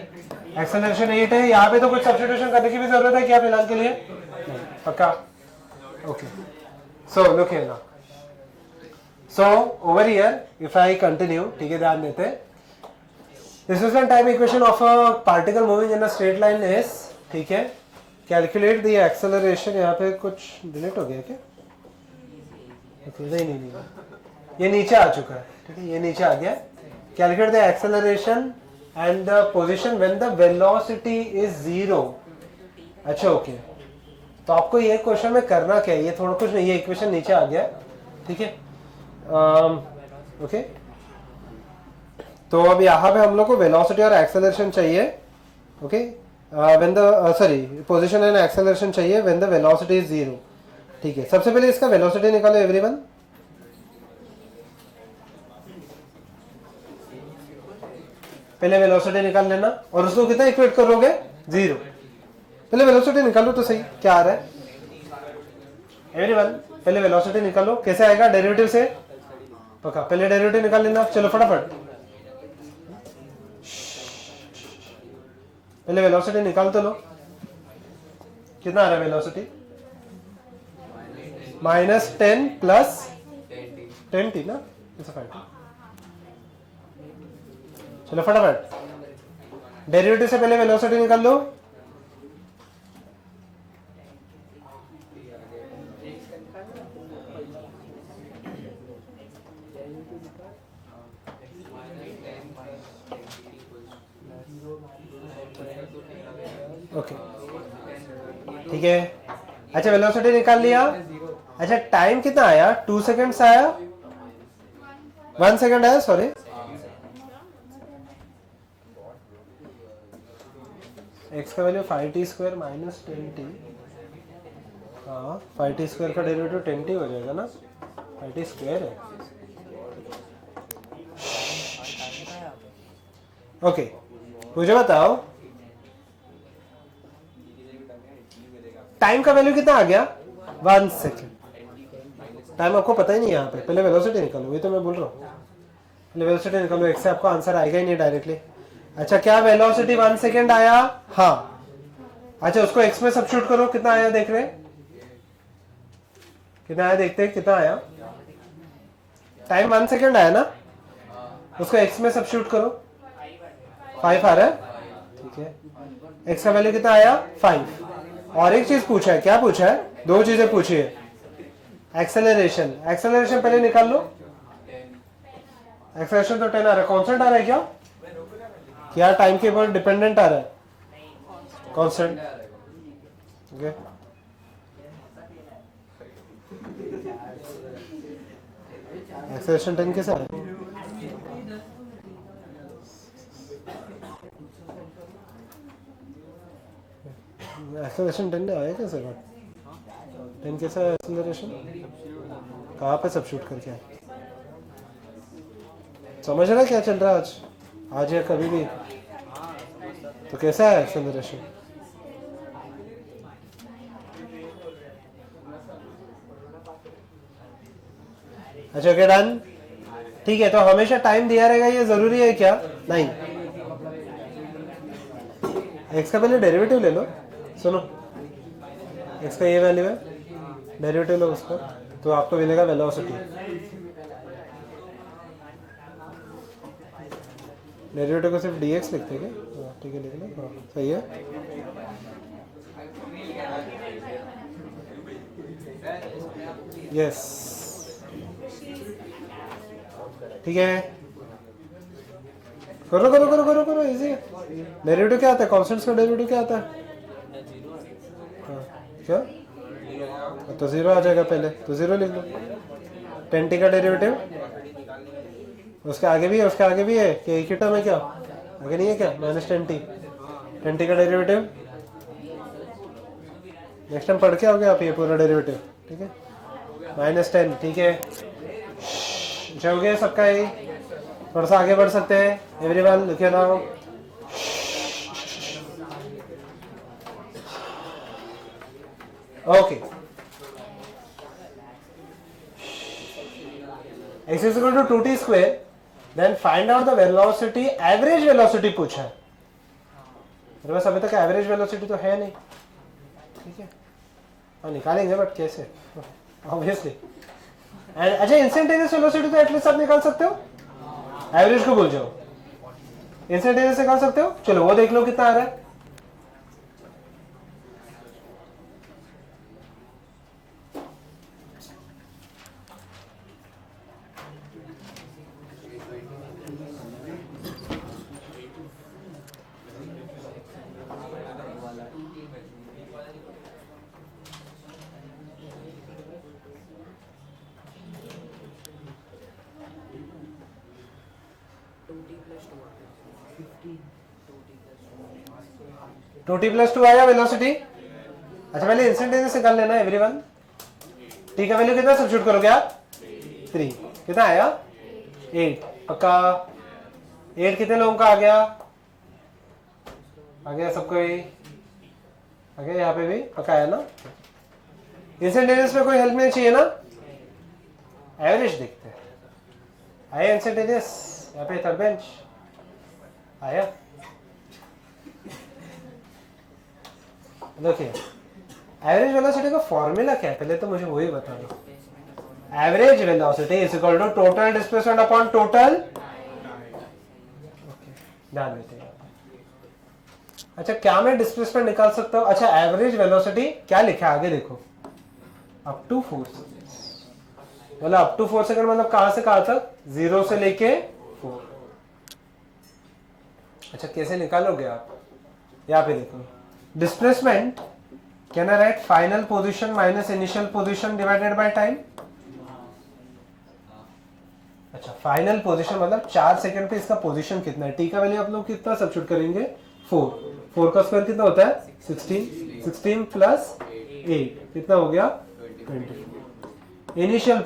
एक्सेलरेशन 8 है। यहाँ पे तो कुछ सब्स्टिट्यूशन करने की भी जरूरत है क्या फिलहाल के लिए? नहीं, पक्का, okay. So look here now, so over here if I continue, ठीक है ध्यान देते हैं, displacement time equation of a particle moving in a straight line is, ठीक है, कैलकुलेट द एक्सेलरेशन, यहाँ पे कुछ डिलीट हो गया क्या? नहीं, ये नीचे आ चुका है, ठीक है, ये नीचे आ गया। Calculate the acceleration and the position when the velocity is 0। अच्छा ओके, तो आपको ये क्वेश्चन में करना क्या है, ये थोड़ा कुछ नहीं, ये इक्वेशन नीचे आ गया, ठीक है, ओके। तो अब यहाँ पे हम लोग को वेलोसिटी और एक्सेलरेशन चाहिए, okay, when the sorry position and acceleration चाहिए व्हेन द वेलोसिटी इज 0, ठीक है। सबसे पहले इसका वेलोसिटी निकालो एवरीवन, पहले वेलोसिटी निकाल लेना और उसको कितना इक्वेट करोगे 0। पहले वेलोसिटी निकालो तो सही, क्या आ रहा है एवरीवन, पहले वेलोसिटी निकालो, कैसे आएगा डेरिवेटिव से, पक्का पहले डेरिवेटिव निकाल लेना, चलो फटाफट पहले वेलोसिटी निकाल तो लो, कितना आ रहा है वेलोसिटी -10 प्लस 10t ना, चलो फटाफट डेरिवेटिव से पहले वेलोसिटी निकाल लो, ओके ठीक है। अच्छा वेलोसिटी निकाल लिया, अच्छा टाइम कितना आया 2 सेकेंड्स आया, 1 सेकेंड आया, सॉरी x का value 5t square minus 10t, हाँ 5t स्क्वायर का डेरिवेटिव 10t हो जाएगा ना, 5t स्क्वायर है, ओके। मुझे बताओ टाइम का वैल्यू कितना आ गया 1 सेकेंड, टाइम आपको पता ही नहीं यहाँ पे, पहले वेलोसिटी निकालो, वही तो मैं बोल रहा हूँ, पहले वेलोसिटी निकालो, x से आपको आंसर आएगा ही नहीं डायरेक्टली। अच्छा क्या वेलोसिटी 1 सेकेंड आया, हाँ, अच्छा उसको x में सब्स्टिट्यूट करो, कितना आया देख रहे, कितना आया देखते हैं, कितना आया, टाइम 1 सेकेंड आया ना, उसको x में सब्स्टिट्यूट करो, 5 आ रहा है, ठीक है, x का वैल्यू कितना आया 5। और एक चीज पूछा है, क्या पूछा है, 2 चीजें पूछी है, एक्सेलरेशन, एक्सेलरेशन पहले निकाल लो। एक्सेलरेशन तो 10 आ रहा है, कांस्टेंट आ रहा है क्या टाइम के ऊपर डिपेंडेंट आ रहा है? कांस्टेंट। ओके, एक्सेलरेशन 10 कैसे आ रहा है? एक्सेलरेशन 10 आया कैसे? 10 कैसा है एक्सेलरेशन? कहाँ पे सब्स्टिट्यूट करके आए? समझ रहा क्या चल रहा है आज या कभी भी? तो कैसा है एक्सेलरेशन? अच्छा, ओके डन। ठीक है, तो हमेशा टाइम दिया रहेगा, ये जरूरी है क्या? नहीं। एक्स का पहले डेरिवेटिव ले लो। सुनो, एक्स का ये वैल्यू है, डेरिवेटिव लो उसका, तो आपको मिलेगा वेलोसिटी। डेरिवेटिव को सिर्फ dx लिखते हैं क्या? हाँ ठीक है, लिख लो। हाँ सही है। यस ठीक है, करो करो करो करो करो, इजी है। डेरिवेटिव क्या आता है? कॉन्स्टेंट्स का डेरिवेटिव क्या आता है? हाँ क्या? तो जीरो आ जाएगा पहले, तो जीरो लिख लो। 10t का डेरिवेटिव, उसके आगे भी है, उसके आगे भी है कि एक ही टर्म है क्या? आगे नहीं है क्या? -10t, 10t का डेरिवेटिव। नेक्स्ट टाइम पढ़ के आओगे आप ये पूरा डेरिवेटिव, ठीक है? -10, ठीक है। अच्छा हो गया सबका? ही थोड़ा सा आगे बढ़ सकते हैं। एवरीवन लिखे now. Okay, x is equal to 2t square, then find out the velocity, average velocity पूछा है। मेरे पास अभी तक एवरेज वेलोसिटी तो है नहीं, ठीक है? हाँ निकालेंगे, बट कैसे? ऑब्वियसली। अच्छा, इंस्टेंटेनियस वेलोसिटी तो एटलीस्ट आप निकाल सकते हो, एवरेज को भूल जाओ। इंस्टेंटेनियस निकाल सकते हो? चलो वो देख लो कितना आ रहा है। टू टी प्लस टू आया वेलोसिटी। अच्छा पहले इंस्टेंटेनियस निकाल लेना एवरीवन। टी का वैल्यू कितना सब्स्टिट्यूट करोगे आप? 3। कितना आया? 8। पक्का? 8 कितने लोगों का आ गया? आ गया सबको? ही आ गया, यहाँ पे भी पक्का आया ना? इंस्टेंटेनियस में कोई हेल्प नहीं चाहिए ना? एवरेज देखते हैं। आया इंस्टेंटेनियस? यहाँ पे थर्ड बेंच आया। देखिए एवरेज वेलोसिटी का फॉर्मूला क्या है, पहले तो मुझे वही बता दो। Average velocity is equal to total displacement upon total. ध्यान देते हैं। अच्छा क्या मैं डिस्प्लेसमेंट निकाल सकता हूं? अच्छा एवरेज वेलोसिटी क्या लिखा है आगे देखो, अप टू 4 सेकेंड। मतलब अप टू 4 सेकेंड मतलब कहां से कहां तक? 0 से लेके 4। अच्छा कैसे निकालोगे आप? यहाँ पे देखो, displacement can I right final position minus initial position divided by time. अच्छा फाइनल पोजीशन मतलब 4 सेकंड पे इसका पोजीशन कितना है? टी का वैल्यू आप लोग कितना सब्स्टिट्यूट करेंगे? 4 का स्क्वायर कितना होता है? 16 प्लस 8 कितना हो गया? 24। इनिशियल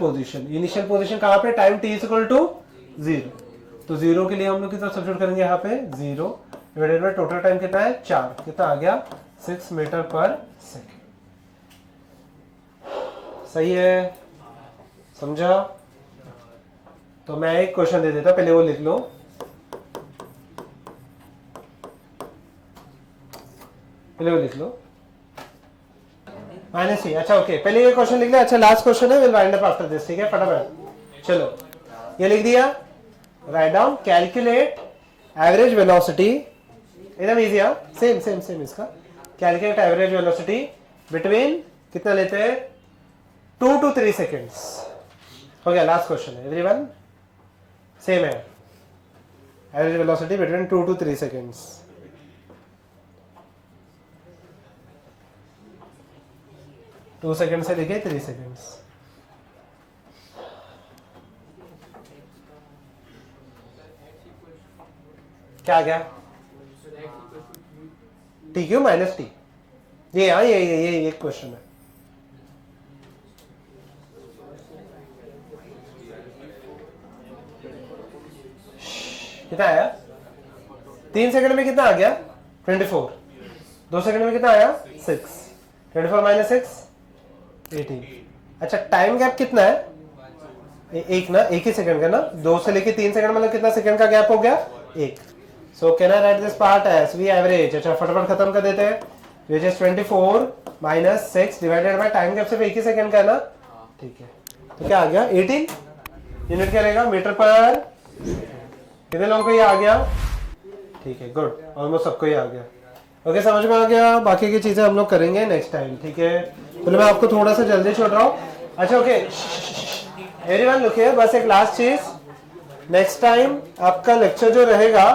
पोजीशन कहां पे? Time t is equal to 0, तो 0 के लिए हम लोग कितना सब्स्टिट्यूट करेंगे यहाँ पे? 0 डिवाइडेड बाय टोटल टाइम कितना है? 4। कितना आ गया? 6 मीटर पर सेकेंड। सही है, समझा? तो मैं एक क्वेश्चन दे देता, पहले वो लिख लो। -3। अच्छा ओके, पहले ये क्वेश्चन लिख ले। अच्छा लास्ट क्वेश्चन है, will wind up after this, ठीक है? फटाफट चलो, ये लिख दिया। Write down, calculate average velocity, एकदम इजी है, सेम इसका। कैलकुलेट एवरेज वेलोसिटी बिटवीन, कितना लेते हैं? 2 to 3 seconds. हो गया, लास्ट क्वेश्चन है एवरीवन, सेम है, average velocity between 2 to 3 seconds. Two second से लेके 3 seconds. क्या आ गया? T q minus t. ये हाँ ये एक क्वेश्चन है. कितना आया? 3 सेकंड में कितना आ गया? 24. 2 सेकंड में कितना आया? 6. 24 माइनस 6 18. अच्छा, टाइम गैप कितना है? एक ना, एक ही सेकंड का ना. 2 से लेके 3 सेकंड मतलब कितना सेकंड का गैप हो गया? 1. So can I write this part as v average. अच्छा, फटाफट खत्म कर देते हैं. विच इज 24 माइनस 6 डिवाइडेड बाय टाइम गैप सिर्फ एक ही सेकंड का है ना. ठीक है, तो क्या आ गया? 18 यूनिट क्या रहेगा? मीटर पर. कितने लोगों को ये आ गया? ठीक है, गुड, ऑलमोस्ट सबको ही आ गया. ओके, समझ में आ गया. बाकी की चीजें हम लोग करेंगे नेक्स्ट टाइम. ठीक है, तो मैं आपको थोड़ा सा जल्दी छोड़ रहा हूँ. अच्छा, ओके एवरीवन लुक हियर, बस एक लास्ट चीज. नेक्स्ट टाइम आपका लेक्चर जो रहेगा